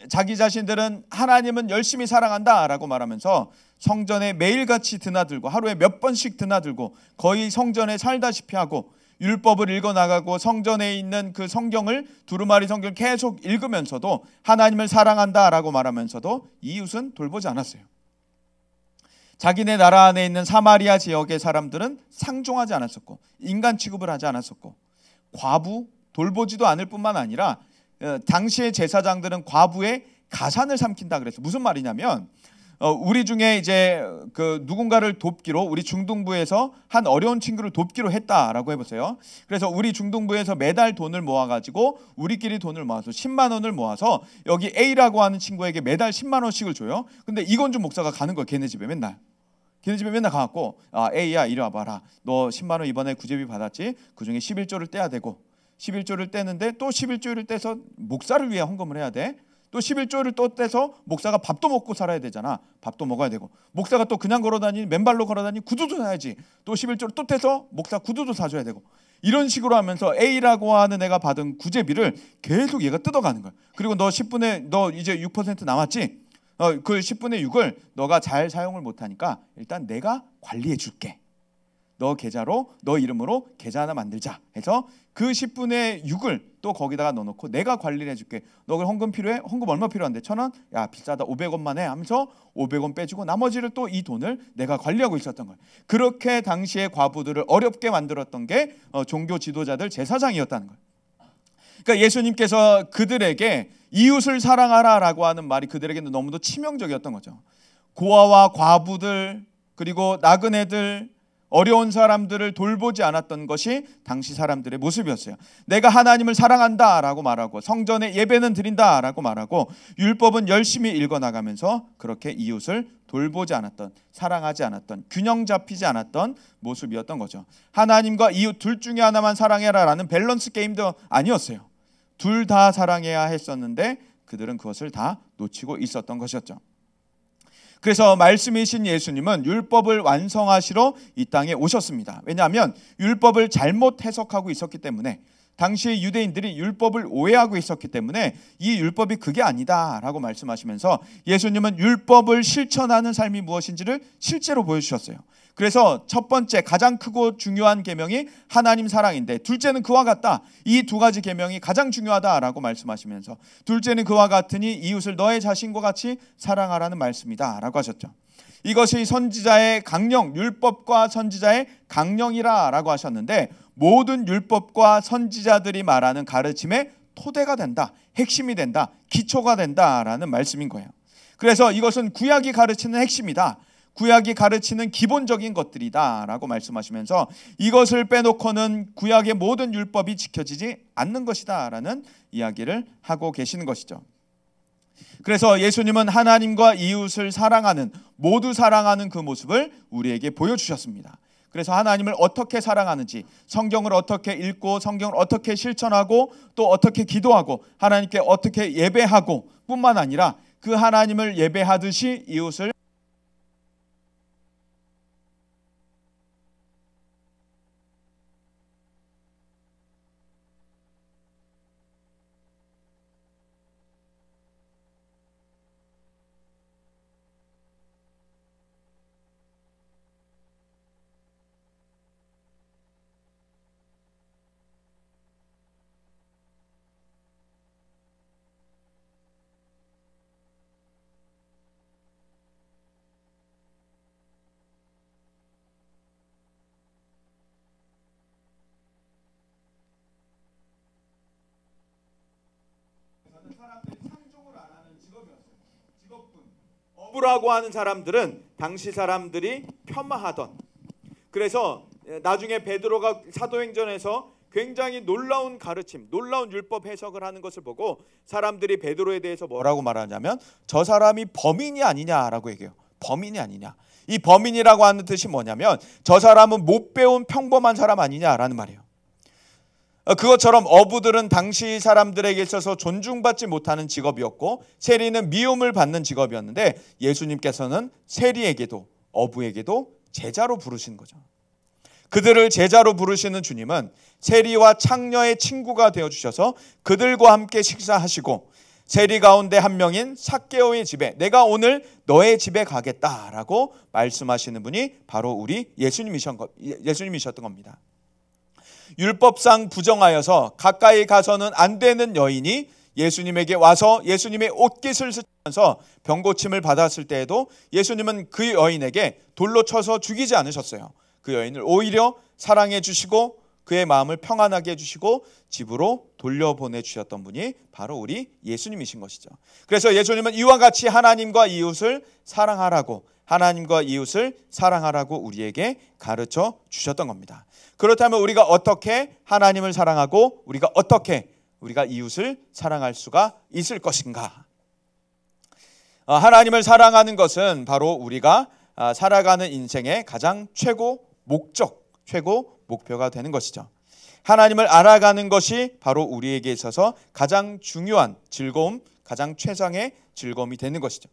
자기 자신들은 하나님은 열심히 사랑한다라고 말하면서 성전에 매일같이 드나들고 하루에 몇 번씩 드나들고 거의 성전에 살다시피 하고 율법을 읽어나가고 성전에 있는 그 성경을, 두루마리 성경을 계속 읽으면서도 하나님을 사랑한다라고 말하면서도 이웃은 돌보지 않았어요. 자기네 나라 안에 있는 사마리아 지역의 사람들은 상종하지 않았었고 인간 취급을 하지 않았었고 과부 돌보지도 않을 뿐만 아니라 당시의 제사장들은 과부의 가산을 삼킨다 그랬어요. 무슨 말이냐면 우리 중에 이제 그 누군가를 돕기로, 우리 중등부에서 한 어려운 친구를 돕기로 했다라고 해보세요. 그래서 우리 중등부에서 매달 돈을 모아가지고 우리끼리 돈을 모아서 10만 원을 모아서 여기 A라고 하는 친구에게 매달 10만 원씩을 줘요. 근데 이건주 목사가 가는 거예요. 걔네 집에 맨날. 걔네 집에 맨날 가갖고 A야 이리 와봐라. 너 10만 원 이번에 구제비 받았지? 그중에 11조를 떼야 되고 11조를 떼는데 또 11조를 떼서 목사를 위해 헌금을 해야 돼. 또 11조를 또 떼서 목사가 밥도 먹고 살아야 되잖아. 밥도 먹어야 되고 목사가 또 그냥 걸어다니 맨발로 걸어다니 구두도 사야지. 또 11조를 또 떼서 목사 구두도 사줘야 되고 이런 식으로 하면서 A라고 하는 애가 받은 구제비를 계속 얘가 뜯어가는 거야. 그리고 너 이제 6% 남았지? 그 10분의 6을 너가 잘 사용을 못하니까 일단 내가 관리해 줄게. 너 계좌로 너 이름으로 계좌 하나 만들자 해서 그 10분의 6을 또 거기다가 넣어놓고 내가 관리를 해줄게. 너 헌금 필요해? 헌금 얼마 필요한데? 1,000원? 야 비싸다 500원만 해 하면서 500원 빼주고 나머지를 또 이 돈을 내가 관리하고 있었던 거예요. 그렇게 당시에 과부들을 어렵게 만들었던 게 종교 지도자들, 제사장이었다는 거예요. 그러니까 예수님께서 그들에게 이웃을 사랑하라라고 하는 말이 그들에게는 너무도 치명적이었던 거죠. 고아와 과부들 그리고 나그네들 어려운 사람들을 돌보지 않았던 것이 당시 사람들의 모습이었어요. 내가 하나님을 사랑한다라고 말하고 성전에 예배는 드린다라고 말하고 율법은 열심히 읽어나가면서 그렇게 이웃을 돌보지 않았던, 사랑하지 않았던, 균형 잡히지 않았던 모습이었던 거죠. 하나님과 이웃 둘 중에 하나만 사랑해라라는 밸런스 게임도 아니었어요. 둘 다 사랑해야 했었는데 그들은 그것을 다 놓치고 있었던 것이었죠. 그래서 말씀이신 예수님은 율법을 완성하시러 이 땅에 오셨습니다. 왜냐하면 율법을 잘못 해석하고 있었기 때문에, 당시의 유대인들이 율법을 오해하고 있었기 때문에 이 율법이 그게 아니다라고 말씀하시면서 예수님은 율법을 실천하는 삶이 무엇인지를 실제로 보여주셨어요. 그래서 첫 번째 가장 크고 중요한 계명이 하나님 사랑인데 둘째는 그와 같다. 이 두 가지 계명이 가장 중요하다라고 말씀하시면서 둘째는 그와 같으니 이웃을 너의 자신과 같이 사랑하라는 말씀이다라고 하셨죠. 이것이 선지자의 강령, 율법과 선지자의 강령이라라고 하셨는데 모든 율법과 선지자들이 말하는 가르침의 토대가 된다, 핵심이 된다, 기초가 된다라는 말씀인 거예요. 그래서 이것은 구약이 가르치는 핵심이다. 구약이 가르치는 기본적인 것들이다라고 말씀하시면서 이것을 빼놓고는 구약의 모든 율법이 지켜지지 않는 것이다라는 이야기를 하고 계시는 것이죠. 그래서 예수님은 하나님과 이웃을 사랑하는, 모두 사랑하는 그 모습을 우리에게 보여주셨습니다. 그래서 하나님을 어떻게 사랑하는지, 성경을 어떻게 읽고 성경을 어떻게 실천하고 또 어떻게 기도하고 하나님께 어떻게 예배하고 뿐만 아니라 그 하나님을 예배하듯이 이웃을 어부라고 하는 사람들은 당시 사람들이 폄하하던, 그래서 나중에 베드로가 사도행전에서 굉장히 놀라운 가르침, 놀라운 율법 해석을 하는 것을 보고 사람들이 베드로에 대해서 뭐라고 말하냐면 저 사람이 범인이 아니냐라고 얘기해요. 범인이 아니냐. 이 범인이라고 하는 뜻이 뭐냐면 저 사람은 못 배운 평범한 사람 아니냐라는 말이에요. 그것처럼 어부들은 당시 사람들에게 있어서 존중받지 못하는 직업이었고 세리는 미움을 받는 직업이었는데 예수님께서는 세리에게도 어부에게도 제자로 부르시는 거죠. 그들을 제자로 부르시는 주님은 세리와 창녀의 친구가 되어주셔서 그들과 함께 식사하시고 세리 가운데 한 명인 삭개오의 집에 내가 오늘 너의 집에 가겠다라고 말씀하시는 분이 바로 우리 예수님이셨던 겁니다. 율법상 부정하여서 가까이 가서는 안 되는 여인이 예수님에게 와서 예수님의 옷깃을 스치면서 병고침을 받았을 때에도 예수님은 그 여인에게 돌로 쳐서 죽이지 않으셨어요. 그 여인을 오히려 사랑해 주시고 그의 마음을 평안하게 해주시고 집으로 돌려보내 주셨던 분이 바로 우리 예수님이신 것이죠. 그래서 예수님은 이와 같이 하나님과 이웃을 사랑하라고 우리에게 가르쳐 주셨던 겁니다. 그렇다면 우리가 어떻게 하나님을 사랑하고 우리가 이웃을 사랑할 수가 있을 것인가? 하나님을 사랑하는 것은 바로 우리가 살아가는 인생의 가장 최고 목표가 되는 것이죠. 하나님을 알아가는 것이 바로 우리에게 있어서 가장 중요한 즐거움, 가장 최상의 즐거움이 되는 것이죠.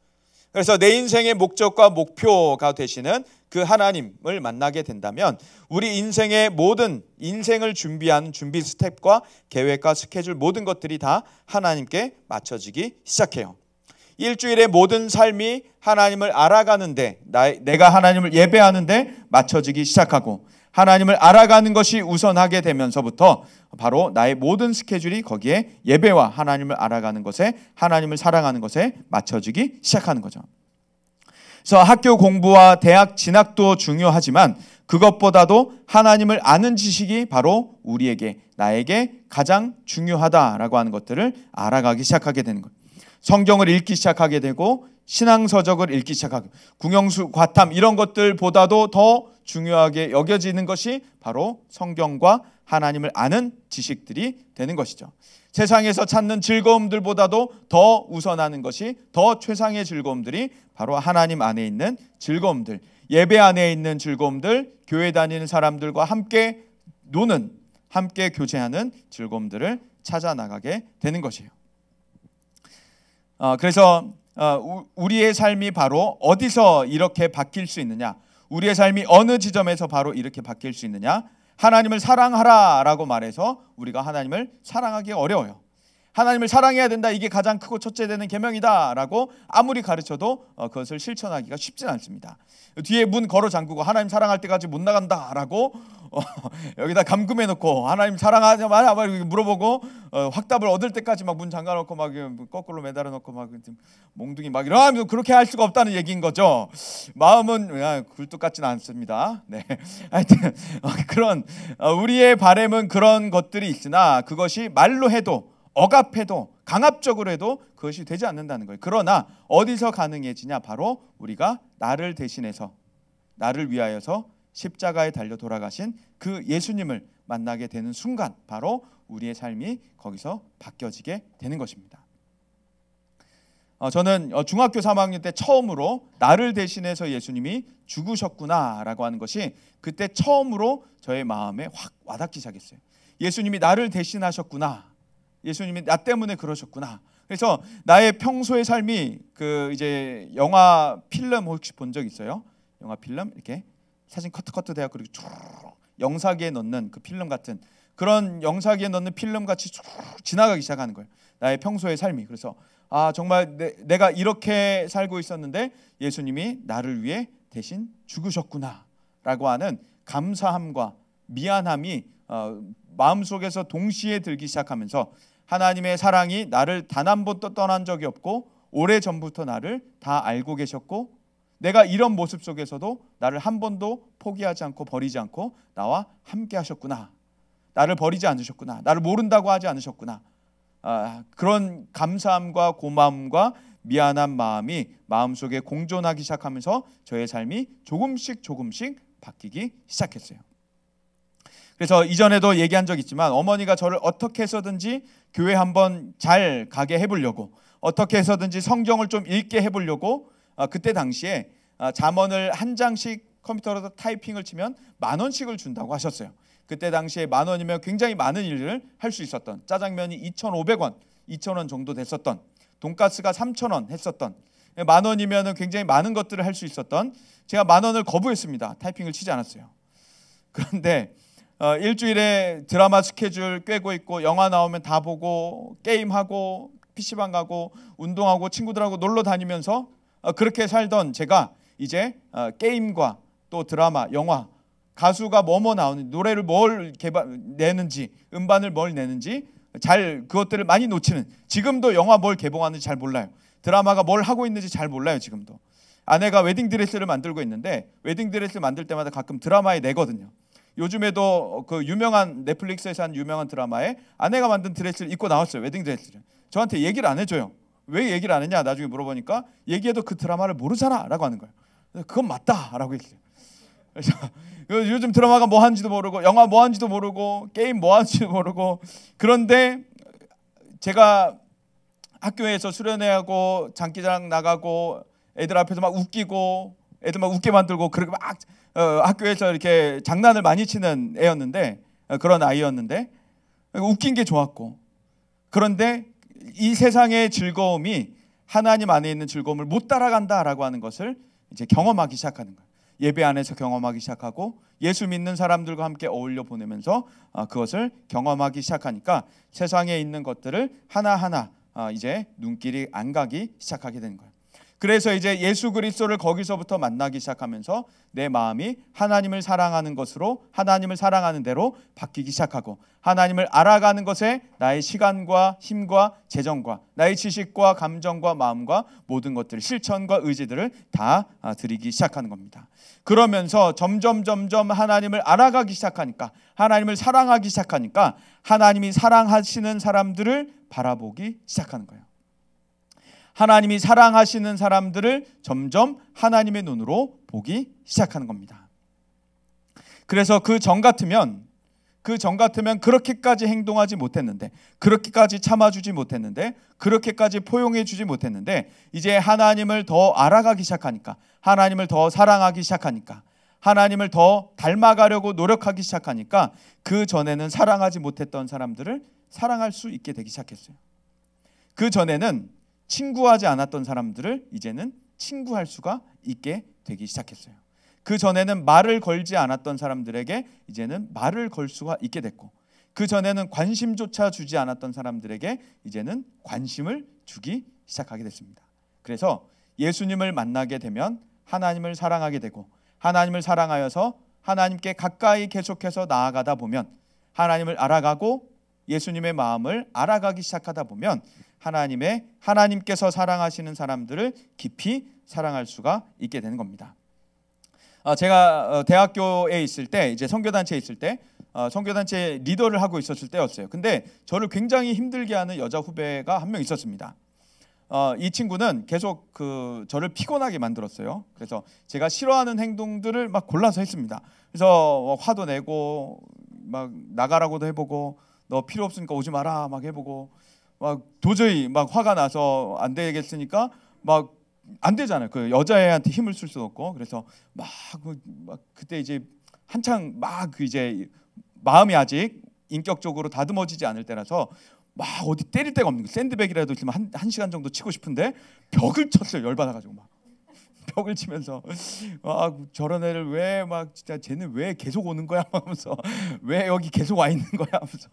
그래서 내 인생의 목적과 목표가 되시는 그 하나님을 만나게 된다면 우리 인생의 모든 인생을 준비한 준비 스텝과 계획과 스케줄 모든 것들이 다 하나님께 맞춰지기 시작해요. 일주일의 모든 삶이 하나님을 알아가는데 내가 하나님을 예배하는데 맞춰지기 시작하고 하나님을 알아가는 것이 우선하게 되면서부터 바로 나의 모든 스케줄이 거기에 예배와 하나님을 알아가는 것에 하나님을 사랑하는 것에 맞춰지기 시작하는 거죠. 그래서 학교 공부와 대학 진학도 중요하지만 그것보다도 하나님을 아는 지식이 바로 나에게 가장 중요하다라고 하는 것들을 알아가기 시작하게 되는 거예요. 성경을 읽기 시작하게 되고 신앙서적을 읽기 시작하고 궁영수 과탐 이런 것들보다도 더 중요하게 여겨지는 것이 바로 성경과 하나님을 아는 지식들이 되는 것이죠. 세상에서 찾는 즐거움들보다도 더 우선하는 것이 더 최상의 즐거움들이 바로 하나님 안에 있는 즐거움들, 예배 안에 있는 즐거움들, 교회 다니는 사람들과 함께 노는, 함께 교제하는 즐거움들을 찾아 나가게 되는 것이에요. 그래서 우리의 삶이 바로 어디서 이렇게 바뀔 수 있느냐? 우리의 삶이 어느 지점에서 바로 이렇게 바뀔 수 있느냐? 하나님을 사랑하라라고 말해서 우리가 하나님을 사랑하기 어려워요. 하나님을 사랑해야 된다. 이게 가장 크고 첫째 되는 계명이다라고 아무리 가르쳐도 그것을 실천하기가 쉽진 않습니다. 뒤에 문 걸어 잠그고 하나님 사랑할 때까지 못 나간다라고 여기다 감금해놓고 하나님 사랑하냐 물어보고 확답을 얻을 때까지 막 문 잠가놓고 막 거꾸로 매달아놓고 막 몽둥이 막 이러면 그렇게 할 수가 없다는 얘기인 거죠. 마음은 굴뚝 같지는 않습니다. 네, 하여튼 그런 우리의 바람은 그런 것들이 있으나 그것이 말로 해도 억압해도 강압적으로 해도 그것이 되지 않는다는 거예요. 그러나 어디서 가능해지냐? 바로 우리가 나를 대신해서 나를 위하여서 십자가에 달려 돌아가신 그 예수님을 만나게 되는 순간 바로 우리의 삶이 거기서 바뀌어지게 되는 것입니다. 저는 중학교 3학년 때 처음으로 나를 대신해서 예수님이 죽으셨구나라고 하는 것이 그때 처음으로 저의 마음에 확 와닿기 시작했어요. 예수님이 나를 대신하셨구나. 예수님이 나 때문에 그러셨구나. 그래서 나의 평소의 삶이 이제 영화 필름 혹시 본 적 있어요? 영화 필름 이렇게 사진 커트 돼서 그리고 쭉 영사기에 넣는 그 필름 같은 그런 영사기에 넣는 필름 같이 쭉 지나가기 시작하는 거예요. 나의 평소의 삶이. 그래서 정말 내가 이렇게 살고 있었는데 예수님이 나를 위해 대신 죽으셨구나라고 하는 감사함과 미안함이 마음속에서 동시에 들기 시작하면서 하나님의 사랑이 나를 단 한 번도 떠난 적이 없고 오래전부터 나를 다 알고 계셨고 내가 이런 모습 속에서도 나를 한 번도 포기하지 않고 버리지 않고 나와 함께 하셨구나. 나를 버리지 않으셨구나. 나를 모른다고 하지 않으셨구나. 그런 감사함과 고마움과 미안한 마음이 마음속에 공존하기 시작하면서 저의 삶이 조금씩 바뀌기 시작했어요. 그래서 이전에도 얘기한 적 있지만 어머니가 저를 어떻게 해서든지 교회 한번 잘 가게 해보려고, 어떻게 해서든지 성경을 좀 읽게 해보려고 그때 당시에 잠언을 한 장씩 컴퓨터로 타이핑을 치면 10,000원씩을 준다고 하셨어요. 그때 당시에 10,000원이면 굉장히 많은 일을 할 수 있었던, 짜장면이 2,500원, 2,000원 정도 됐었던, 돈가스가 3,000원 했었던, 10,000원이면 굉장히 많은 것들을 할 수 있었던, 제가 10,000원을 거부했습니다. 타이핑을 치지 않았어요. 그런데 일주일에 드라마 스케줄 꿰고 있고 영화 나오면 다 보고 게임하고 PC방 가고 운동하고 친구들하고 놀러 다니면서 그렇게 살던 제가 이제 게임과 또 드라마, 영화, 가수가 뭐뭐 나오는지, 노래를 뭘 내는지, 음반을 뭘 내는지 잘 그것들을 많이 놓치는, 지금도 영화 뭘 개봉하는지 잘 몰라요. 드라마가 뭘 하고 있는지 잘 몰라요. 지금도 아내가 웨딩드레스를 만들고 있는데 웨딩드레스 만들 때마다 가끔 드라마에 내거든요. 요즘에도 그 유명한 넷플릭스에서 한 유명한 드라마에 아내가 만든 드레스를 입고 나왔어요. 웨딩드레스를. 저한테 얘기를 안 해줘요. 왜 얘기를 안 했냐 나중에 물어보니까, 얘기해도 그 드라마를 모르잖아 라고 하는 거예요. 그건 맞다 라고 했어요. 그래서 요즘 드라마가 뭐 하는지도 모르고 영화 뭐 하는지도 모르고 게임 뭐 하는지도 모르고, 그런데 제가 학교에서 수련회하고 장기자랑 나가고 애들 앞에서 막 웃기고 애들 막 웃게 만들고 그렇게 막 학교에서 이렇게 장난을 많이 치는 애였는데, 그런 아이였는데 웃긴 게 좋았고, 그런데 이 세상의 즐거움이 하나님 안에 있는 즐거움을 못 따라간다라고 하는 것을 이제 경험하기 시작하는 거예요. 예배 안에서 경험하기 시작하고 예수 믿는 사람들과 함께 어울려 보내면서 그것을 경험하기 시작하니까 세상에 있는 것들을 하나하나 이제 눈길이 안 가기 시작하게 되는 거예요. 그래서 이제 예수 그리스도를 거기서부터 만나기 시작하면서 내 마음이 하나님을 사랑하는 것으로, 하나님을 사랑하는 대로 바뀌기 시작하고, 하나님을 알아가는 것에 나의 시간과 힘과 재정과 나의 지식과 감정과 마음과 모든 것들, 실천과 의지들을 다 드리기 시작하는 겁니다. 그러면서 점점 하나님을 알아가기 시작하니까, 하나님을 사랑하기 시작하니까 하나님이 사랑하시는 사람들을 바라보기 시작하는 거예요. 하나님이 사랑하시는 사람들을 점점 하나님의 눈으로 보기 시작하는 겁니다. 그래서 그 전 같으면 그렇게까지 행동하지 못했는데, 그렇게까지 참아주지 못했는데, 그렇게까지 포용해주지 못했는데, 이제 하나님을 더 알아가기 시작하니까, 하나님을 더 사랑하기 시작하니까, 하나님을 더 닮아가려고 노력하기 시작하니까 그 전에는 사랑하지 못했던 사람들을 사랑할 수 있게 되기 시작했어요. 그 전에는 친구하지 않았던 사람들을 이제는 친구할 수가 있게 되기 시작했어요. 그 전에는 말을 걸지 않았던 사람들에게 이제는 말을 걸 수가 있게 됐고, 그 전에는 관심조차 주지 않았던 사람들에게 이제는 관심을 주기 시작하게 됐습니다. 그래서 예수님을 만나게 되면 하나님을 사랑하게 되고, 하나님을 사랑하여서 하나님께 가까이 계속해서 나아가다 보면, 하나님을 알아가고 예수님의 마음을 알아가기 시작하다 보면 하나님께서 사랑하시는 사람들을 깊이 사랑할 수가 있게 되는 겁니다. 제가 대학교에 있을 때, 이제 선교단체에 있을 때 선교단체 리더를 하고 있었을 때였어요. 근데 저를 굉장히 힘들게 하는 여자 후배가 한 명 있었습니다. 이 친구는 계속 저를 피곤하게 만들었어요. 그래서 제가 싫어하는 행동들을 막 골라서 했습니다. 그래서 화도 내고 막 나가라고도 해보고, 너 필요 없으니까 오지 마라 막 해보고, 막 도저히 막 화가 나서 안 되겠으니까 막 안 되잖아요. 그 여자애한테 힘을 쓸 수도 없고. 그래서 막 그때 이제 한창 막 이제 마음이 아직 인격적으로 다듬어지지 않을 때라서 막 어디 때릴 데가 없는 거예요. 샌드백이라도 있으면 한 시간 정도 치고 싶은데 벽을 쳤어요. 열받아가지고 막 벽을 치면서 저런 애를 왜 막 진짜 쟤는 왜 계속 오는 거야 하면서, 왜 여기 계속 와 있는 거야 하면서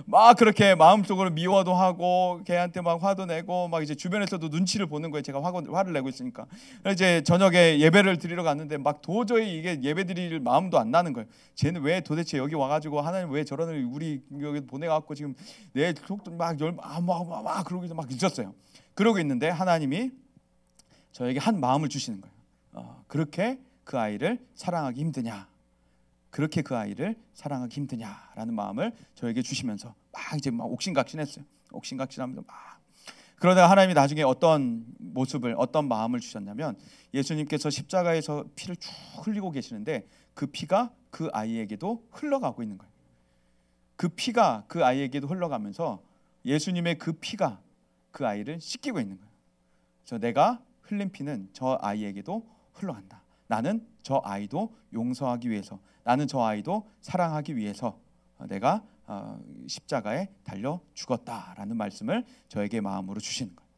막 그렇게 마음속으로 미워도 하고 걔한테 막 화도 내고, 막 이제 주변에서도 눈치를 보는 거예요. 제가 화를 내고 있으니까. 이제 저녁에 예배를 드리러 갔는데 막 도저히 이게 예배 드릴 마음도 안 나는 거예요. 쟤는 왜 도대체 여기 와가지고, 하나님 왜 저런 애를 우리 여기 보내갖고 지금 내 속도 막 그러고 막 있었어요. 그러고 있는데 하나님이 저에게 한 마음을 주시는 거예요. 그렇게 그 아이를 사랑하기 힘드냐, 그렇게 그 아이를 사랑하기 힘드냐라는 마음을 저에게 주시면서 막 이제 막 옥신각신했어요. 옥신각신하면서 막 그러다가 하나님이 나중에 어떤 모습을, 어떤 마음을 주셨냐면, 예수님께서 십자가에서 피를 쭉 흘리고 계시는데 그 피가 그 아이에게도 흘러가고 있는 거예요. 그 피가 그 아이에게도 흘러가면서 예수님의 그 피가 그 아이를 씻기고 있는 거예요. 그래서 내가 흘린 피는 저 아이에게도 흘러간다. 나는 저 아이도 용서하기 위해서, 나는 저 아이도 사랑하기 위해서 내가 십자가에 달려 죽었다라는 말씀을 저에게 마음으로 주시는 거예요.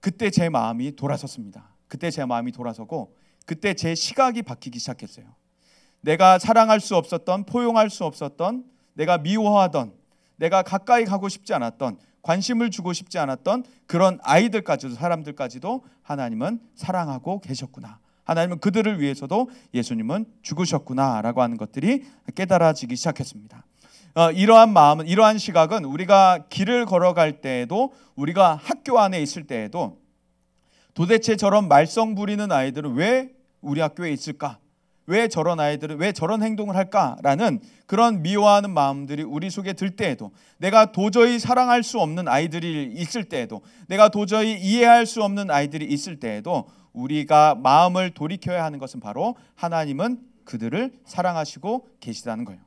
그때 제 마음이 돌아섰습니다. 그때 제 마음이 돌아서고 그때 제 시각이 바뀌기 시작했어요. 내가 사랑할 수 없었던, 포용할 수 없었던, 내가 미워하던, 내가 가까이 가고 싶지 않았던, 관심을 주고 싶지 않았던 그런 아이들까지도, 사람들까지도 하나님은 사랑하고 계셨구나. 하나님은 그들을 위해서도 예수님은 죽으셨구나라고 하는 것들이 깨달아지기 시작했습니다. 이러한 마음은, 이러한 시각은 우리가 길을 걸어갈 때에도, 우리가 학교 안에 있을 때에도 도대체 저런 말썽 부리는 아이들은 왜 우리 학교에 있을까? 왜 저런 아이들은 왜 저런 행동을 할까라는 그런 미워하는 마음들이 우리 속에 들 때에도, 내가 도저히 사랑할 수 없는 아이들이 있을 때에도, 내가 도저히 이해할 수 없는 아이들이 있을 때에도 우리가 마음을 돌이켜야 하는 것은 바로 하나님은 그들을 사랑하시고 계시다는 거예요.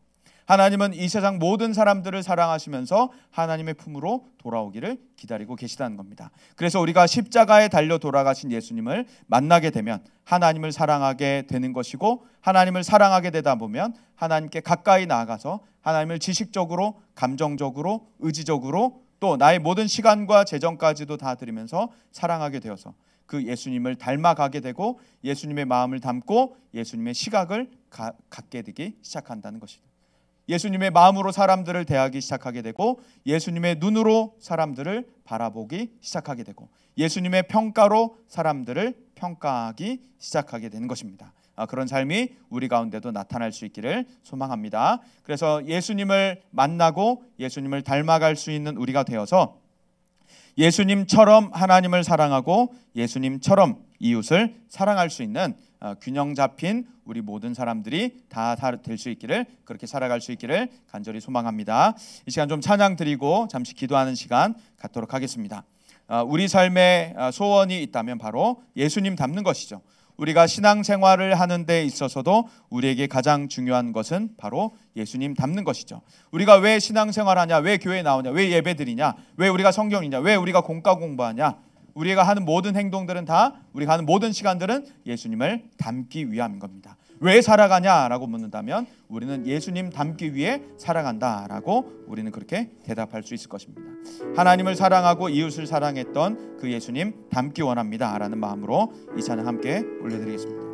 하나님은 이 세상 모든 사람들을 사랑하시면서 하나님의 품으로 돌아오기를 기다리고 계시다는 겁니다. 그래서 우리가 십자가에 달려 돌아가신 예수님을 만나게 되면 하나님을 사랑하게 되는 것이고, 하나님을 사랑하게 되다 보면 하나님께 가까이 나아가서 하나님을 지식적으로, 감정적으로, 의지적으로, 또 나의 모든 시간과 재정까지도 다 드리면서 사랑하게 되어서 그 예수님을 닮아가게 되고 예수님의 마음을 담고 예수님의 시각을 갖게 되기 시작한다는 것이죠. 예수님의 마음으로 사람들을 대하기 시작하게 되고 예수님의 눈으로 사람들을 바라보기 시작하게 되고 예수님의 평가로 사람들을 평가하기 시작하게 되는 것입니다. 그런 삶이 우리 가운데도 나타날 수 있기를 소망합니다. 그래서 예수님을 만나고 예수님을 닮아갈 수 있는 우리가 되어서 예수님처럼 하나님을 사랑하고 예수님처럼 이웃을 사랑할 수 있는 균형 잡힌 우리 모든 사람들이 다 될 수 있기를, 그렇게 살아갈 수 있기를 간절히 소망합니다. 이 시간 좀 찬양 드리고 잠시 기도하는 시간 갖도록 하겠습니다. 우리 삶에 소원이 있다면 바로 예수님 닮는 것이죠. 우리가 신앙생활을 하는 데 있어서도 우리에게 가장 중요한 것은 바로 예수님 닮는 것이죠. 우리가 왜 신앙생활하냐, 왜 교회에 나오냐, 왜 예배드리냐, 왜 우리가 성경 읽냐, 왜 우리가 공과 공부하냐, 우리가 하는 모든 행동들은 다, 우리가 하는 모든 시간들은 예수님을 닮기 위함인 겁니다. 왜 살아가냐라고 묻는다면 우리는 예수님 닮기 위해 살아간다라고 우리는 그렇게 대답할 수 있을 것입니다. 하나님을 사랑하고 이웃을 사랑했던 그 예수님 닮기 원합니다 라는 마음으로 이 찬양 함께 올려드리겠습니다.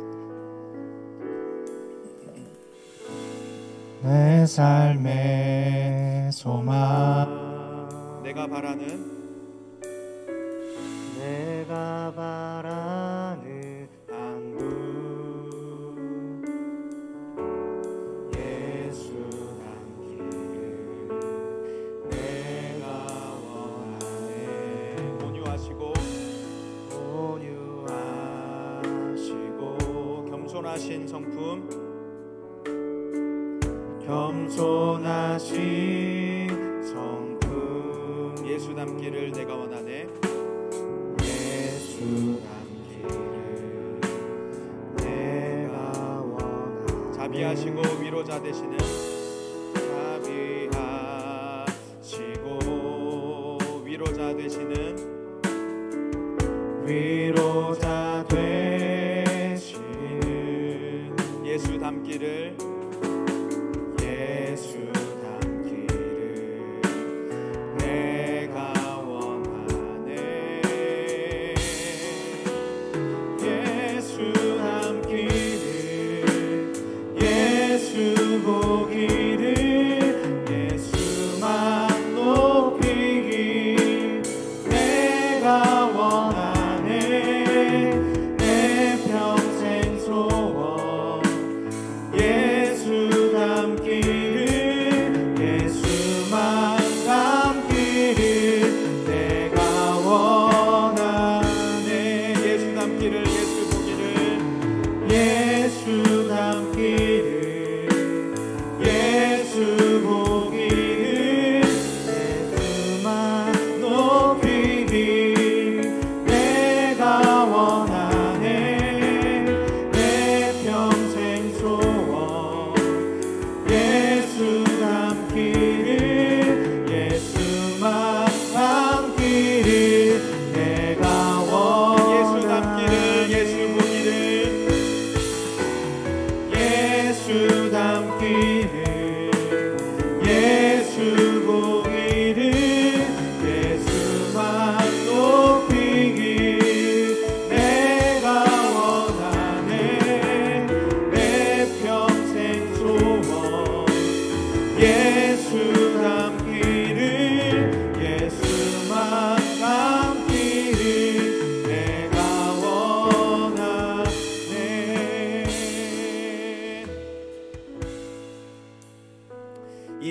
내 삶의 소망, 내가 바라는 안부, 예수 닮기를 내가 원하네. 온유하시고 겸손하신 성품, 예수 닮기를 내가 원하네. 자비하시고 위로자 되시는, 위로자 되시는 예수 닮기를 내가 원하네. 예수 닮기를, 예수 보기를, 예수만 높이기 내가 원하네. 내 평생 소원 예수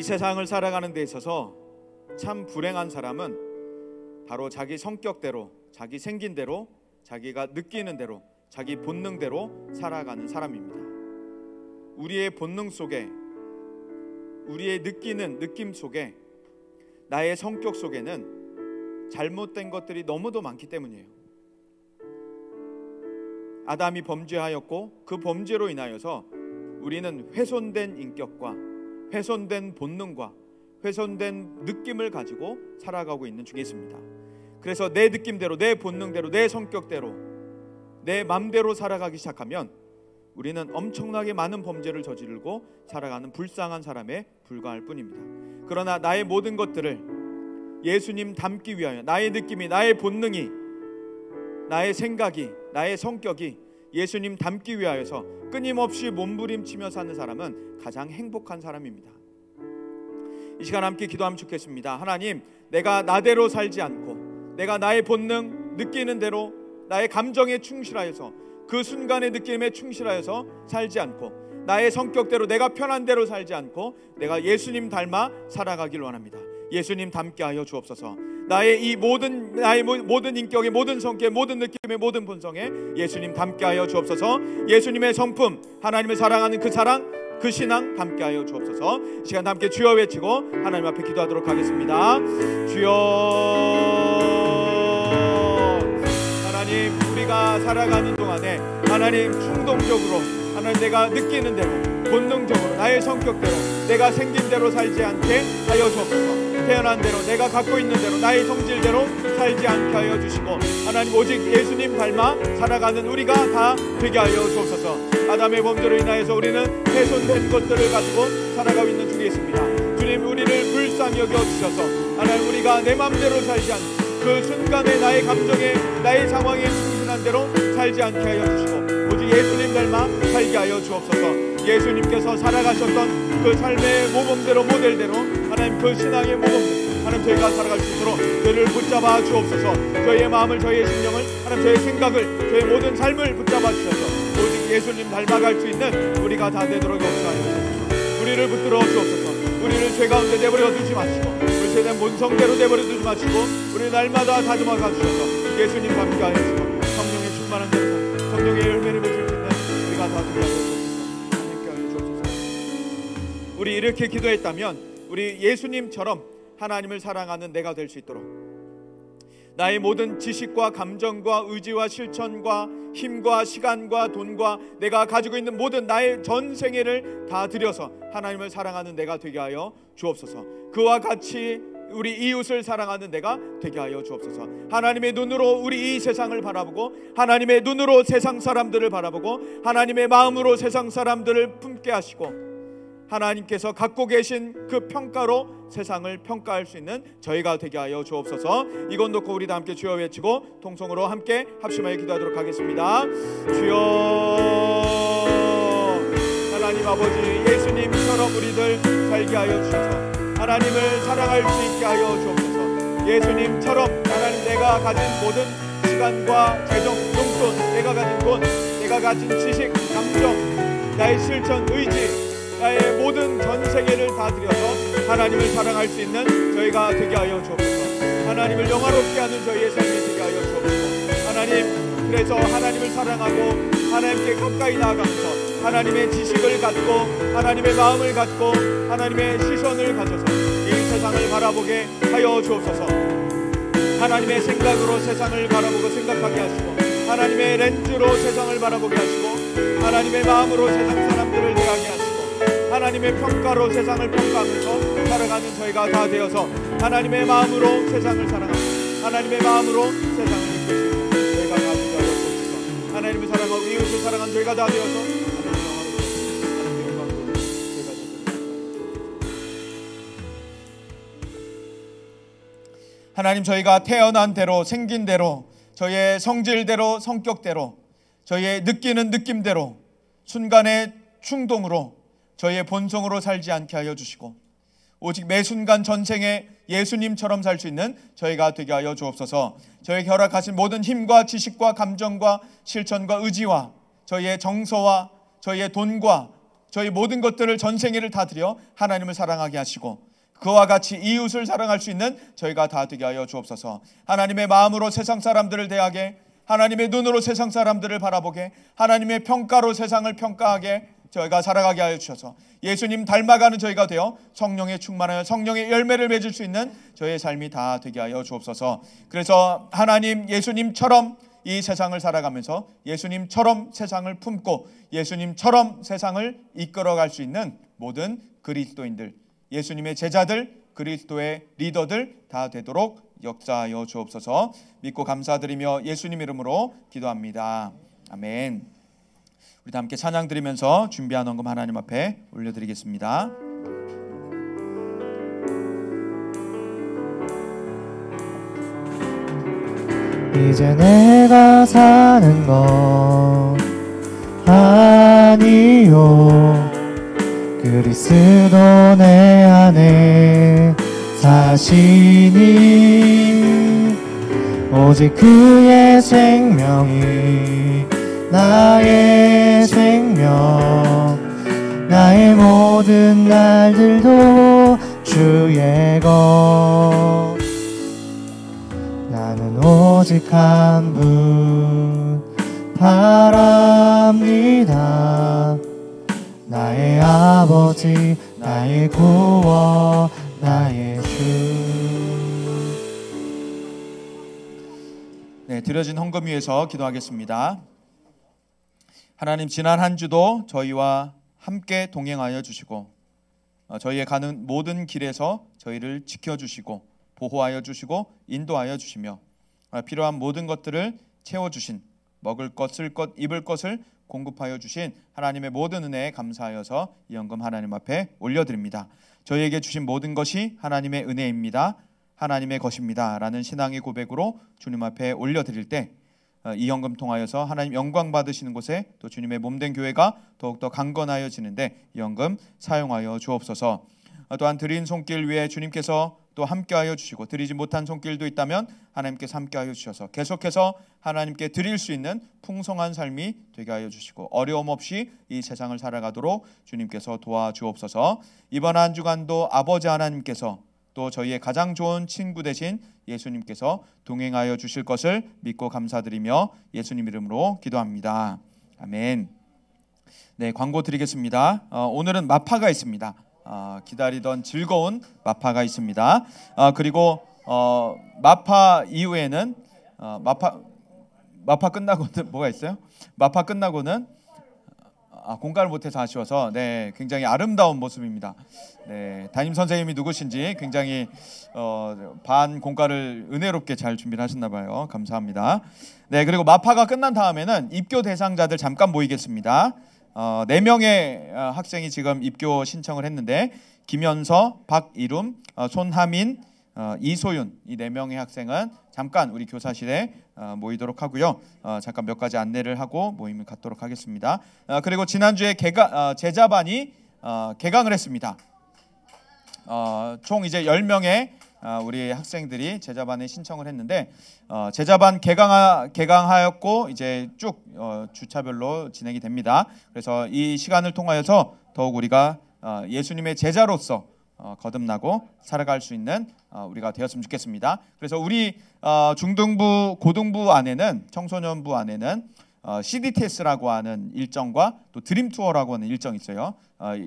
이 세상을 살아가는 데 있어서 참 불행한 사람은 바로 자기 성격대로, 자기 생긴 대로, 자기가 느끼는 대로, 자기 본능대로 살아가는 사람입니다. 우리의 본능 속에, 우리의 느끼는 느낌 속에, 나의 성격 속에는 잘못된 것들이 너무도 많기 때문이에요. 아담이 범죄하였고 그 범죄로 인하여서 우리는 훼손된 인격과 훼손된 본능과 훼손된 느낌을 가지고 살아가고 있는 중에 있습니다. 그래서 내 느낌대로, 내 본능대로, 내 성격대로, 내 맘대로 살아가기 시작하면 우리는 엄청나게 많은 범죄를 저지르고 살아가는 불쌍한 사람에 불과할 뿐입니다. 그러나 나의 모든 것들을 예수님 닮기 위하여, 나의 느낌이, 나의 본능이, 나의 생각이, 나의 성격이 예수님 닮기 위하여서 끊임없이 몸부림치며 사는 사람은 가장 행복한 사람입니다. 이 시간 함께 기도하면 좋겠습니다. 하나님, 내가 나대로 살지 않고 내가 나의 본능, 느끼는 대로 나의 감정에 충실하여서 그 순간의 느낌에 충실하여서 살지 않고 나의 성격대로 내가 편한 대로 살지 않고 내가 예수님 닮아 살아가길 원합니다. 예수님 닮게 하여 주옵소서. 나의 모든 인격의 모든 성격의 모든 느낌의 모든 본성에 예수님 닮게 하여 주옵소서. 예수님의 성품, 하나님을 사랑하는 그 사랑, 그 신앙 담게 하여 주옵소서. 이 시간 함께 주여 외치고 하나님 앞에 기도하도록 하겠습니다. 주여. 하나님, 우리가 살아가는 동안에 하나님 충동적으로, 하나님 내가 느끼는 대로, 본능적으로, 나의 성격대로, 내가 생긴 대로 살지 않게 하여 주옵소서. 태어난 대로, 내가 갖고 있는 대로, 나의 성질대로 살지 않게 하여 주시고, 하나님 오직 예수님 닮아 살아가는 우리가 다 되게 하여 주옵소서. 아담의 범죄로 인하여서 우리는 훼손된 것들을 가지고 살아가고 있는 중에 있습니다. 주님, 우리를 불쌍히 여겨주셔서 하나님, 우리가 내 맘대로 살지 않고 그 순간에 나의 감정에, 나의 상황에 충실한 대로 살지 않게 하여 주시고 오직 예수님 닮아 살게 하여 주옵소서. 예수님께서 살아가셨던 그 삶의 모범대로, 모델대로 하나님 그 신앙의 모범대로 하나님 저희가 살아갈 수 있도록 저희를 붙잡아 주옵소서. 저희의 마음을, 저희의 심령을, 하나님 저희의 생각을, 저희의 모든 삶을 붙잡아 주셔서 오직 예수님 닮아갈 수 있는 우리가 다 되도록 역사하여 주옵소서. 우리를 붙들어 주옵소서. 우리를 죄 가운데 내버려 두지 마시고, 우리 죄된 본성대로 내버려 두지 마시고, 우리 날마다 다듬어 가주셔서 예수님 닮게 하여 주시고 성령의 충만한 대로 성령의 열매를 맺을 수 있는 우리가 다 되게 하여 주옵소서. 하나님께 하여 주옵소서. 우리 이렇게 기도했다면 우리 예수님처럼 하나님을 사랑하는 내가 될 수 있도록 나의 모든 지식과 감정과 의지와 실천과 힘과 시간과 돈과 내가 가지고 있는 모든 나의 전생애를 다 들여서 하나님을 사랑하는 내가 되게 하여 주옵소서. 그와 같이 우리 이웃을 사랑하는 내가 되게 하여 주옵소서. 하나님의 눈으로 우리 이 세상을 바라보고, 하나님의 눈으로 세상 사람들을 바라보고, 하나님의 마음으로 세상 사람들을 품게 하시고, 하나님께서 갖고 계신 그 평가로 세상을 평가할 수 있는 저희가 되게 하여 주옵소서. 이것 놓고 우리 다 함께 주여 외치고 통성으로 함께 합심하여 기도하도록 하겠습니다. 주여. 하나님 아버지, 예수님처럼 우리들 살게 하여 주셔서 하나님을 사랑할 수 있게 하여 주옵소서. 예수님처럼 하나님 내가 가진 모든 시간과 재정, 용돈, 내가 가진 돈, 내가 가진 지식, 감정, 나의 실천, 의지, 나의 모든 전세계를 다 들여서 하나님을 사랑할 수 있는 저희가 되게 하여 주옵소서. 하나님을 영화롭게 하는 저희의 삶이 되게 하여 주옵소서. 하나님, 그래서 하나님을 사랑하고 하나님께 가까이 나아가면서 하나님의 지식을 갖고 하나님의 마음을 갖고 하나님의 시선을 가져서 이 세상을 바라보게 하여 주옵소서. 하나님의 생각으로 세상을 바라보고 생각하게 하시고, 하나님의 렌즈로 세상을 바라보게 하시고, 하나님의 마음으로 세상 사람들을 대하게 하시고, 하나님의 평가로 세상을 평가하면서 살아가는 저희가 다 되어서 하나님의 마음으로 세상을 사랑하고 하나님의 마음으로 세상을 이끄시는 저희가 다 되게 하여 주옵소서. 하나님을 사랑하고 이웃을 사랑하는 저희가 다 되어서 하나님의 영광으로 저희가 되도록 하나님, 저희가 태어난 대로, 생긴 대로, 저희의 성질대로, 성격대로, 저희의 느끼는 느낌대로, 순간의 충동으로, 저희의 본성으로 살지 않게 하여 주시고 오직 매 순간 전생에 예수님처럼 살 수 있는 저희가 되게 하여 주옵소서. 저희에게 허락하신 모든 힘과 지식과 감정과 실천과 의지와 저희의 정서와 저희의 돈과 저희 모든 것들을 전생애를 다 드려 하나님을 사랑하게 하시고 그와 같이 이웃을 사랑할 수 있는 저희가 다 되게 하여 주옵소서. 하나님의 마음으로 세상 사람들을 대하게, 하나님의 눈으로 세상 사람들을 바라보게, 하나님의 평가로 세상을 평가하게 저희가 살아가게 하여 주셔서 예수님 닮아가는 저희가 되어 성령에 충만하여 성령의 열매를 맺을 수 있는 저희의 삶이 다 되게 하여 주옵소서. 그래서 하나님 예수님처럼 이 세상을 살아가면서 예수님처럼 세상을 품고 예수님처럼 세상을 이끌어갈 수 있는 모든 그리스도인들, 예수님의 제자들, 그리스도의 리더들 다 되도록 역사하여 주옵소서. 믿고 감사드리며 예수님 이름으로 기도합니다. 아멘. 우리 다 함께 찬양 드리면서 준비한 헌금 하나님 앞에 올려드리겠습니다. 이제 내가 사는 건 아니요, 그리스도 내 안에 사시니 오직 그의 생명이 나의 생명, 나의 모든 날들도 주의 것. 나는 오직 한 분 바랍니다. 나의 아버지, 나의 구원, 나의 주. 네, 드려진 헌금 위에서 기도하겠습니다. 하나님, 지난 한 주도 저희와 함께 동행하여 주시고 저희의 가는 모든 길에서 저희를 지켜주시고 보호하여 주시고 인도하여 주시며 필요한 모든 것들을 채워주신, 먹을 것, 쓸 것, 입을 것을 공급하여 주신 하나님의 모든 은혜에 감사하여서 이 헌금 하나님 앞에 올려드립니다. 저희에게 주신 모든 것이 하나님의 은혜입니다, 하나님의 것입니다 라는 신앙의 고백으로 주님 앞에 올려드릴 때 이 헌금 통하여서 하나님 영광 받으시는 곳에 또 주님의 몸된 교회가 더욱더 강건하여지는데 이 헌금 사용하여 주옵소서. 또한 드린 손길 위에 주님께서 또 함께하여 주시고 드리지 못한 손길도 있다면 하나님께서 함께하여 주셔서 계속해서 하나님께 드릴 수 있는 풍성한 삶이 되게 하여 주시고 어려움 없이 이 세상을 살아가도록 주님께서 도와주옵소서. 이번 한 주간도 아버지 하나님께서 또 저희의 가장 좋은 친구 되신 예수님께서 동행하여 주실 것을 믿고 감사드리며 예수님 이름으로 기도합니다. 아멘. 네, 광고 드리겠습니다. 오늘은 마파가 있습니다. 기다리던 즐거운 마파가 있습니다. 그리고 마파 이후에는 마파 끝나고는 뭐가 있어요? 마파 끝나고는 공가를 못해서 아쉬워서 네, 굉장히 아름다운 모습입니다. 네, 담임 선생님이 누구신지 굉장히 반 공가를 은혜롭게 잘 준비를 하셨나 봐요. 감사합니다. 네, 그리고 마파가 끝난 다음에는 입교 대상자들 잠깐 모이겠습니다. 4명의 학생이 지금 입교 신청을 했는데 김현서, 박이룸, 손하민, 이소윤 이 4명의 학생은 잠깐 우리 교사실에 모이도록 하고요. 잠깐 몇 가지 안내를 하고 모임을 갖도록 하겠습니다. 그리고 지난주에 제자반이 개강을 했습니다. 총 이제 10명의 우리 학생들이 제자반에 신청을 했는데 제자반 개강하였고 이제 쭉 주차별로 진행이 됩니다. 그래서 이 시간을 통하여서 더욱 우리가 예수님의 제자로서 거듭나고 살아갈 수 있는 우리가 되었으면 좋겠습니다. 그래서 우리 중등부, 고등부 안에는 청소년부 안에는 CDTS라고 하는 일정과 또 드림 투어라고 하는 일정이 있어요.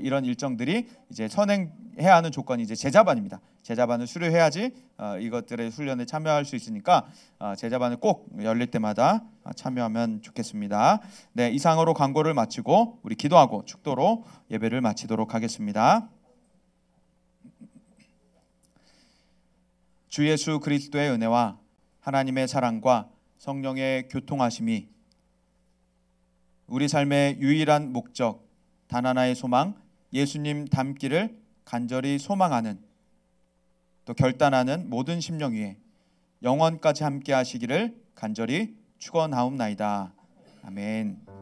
이런 일정들이 이제 선행해야 하는 조건이 이제 제자반입니다. 제자반을 수료해야지 이것들의 훈련에 참여할 수 있으니까 제자반을 꼭 열릴 때마다 참여하면 좋겠습니다. 네, 이상으로 광고를 마치고 우리 기도하고 축도로 예배를 마치도록 하겠습니다. 주 예수 그리스도의 은혜와 하나님의 사랑과 성령의 교통하심이 우리 삶의 유일한 목적, 단 하나의 소망, 예수님 닮기를 간절히 소망하는 또 결단하는 모든 심령 위에 영원까지 함께 하시기를 간절히 축원하옵나이다. 아멘.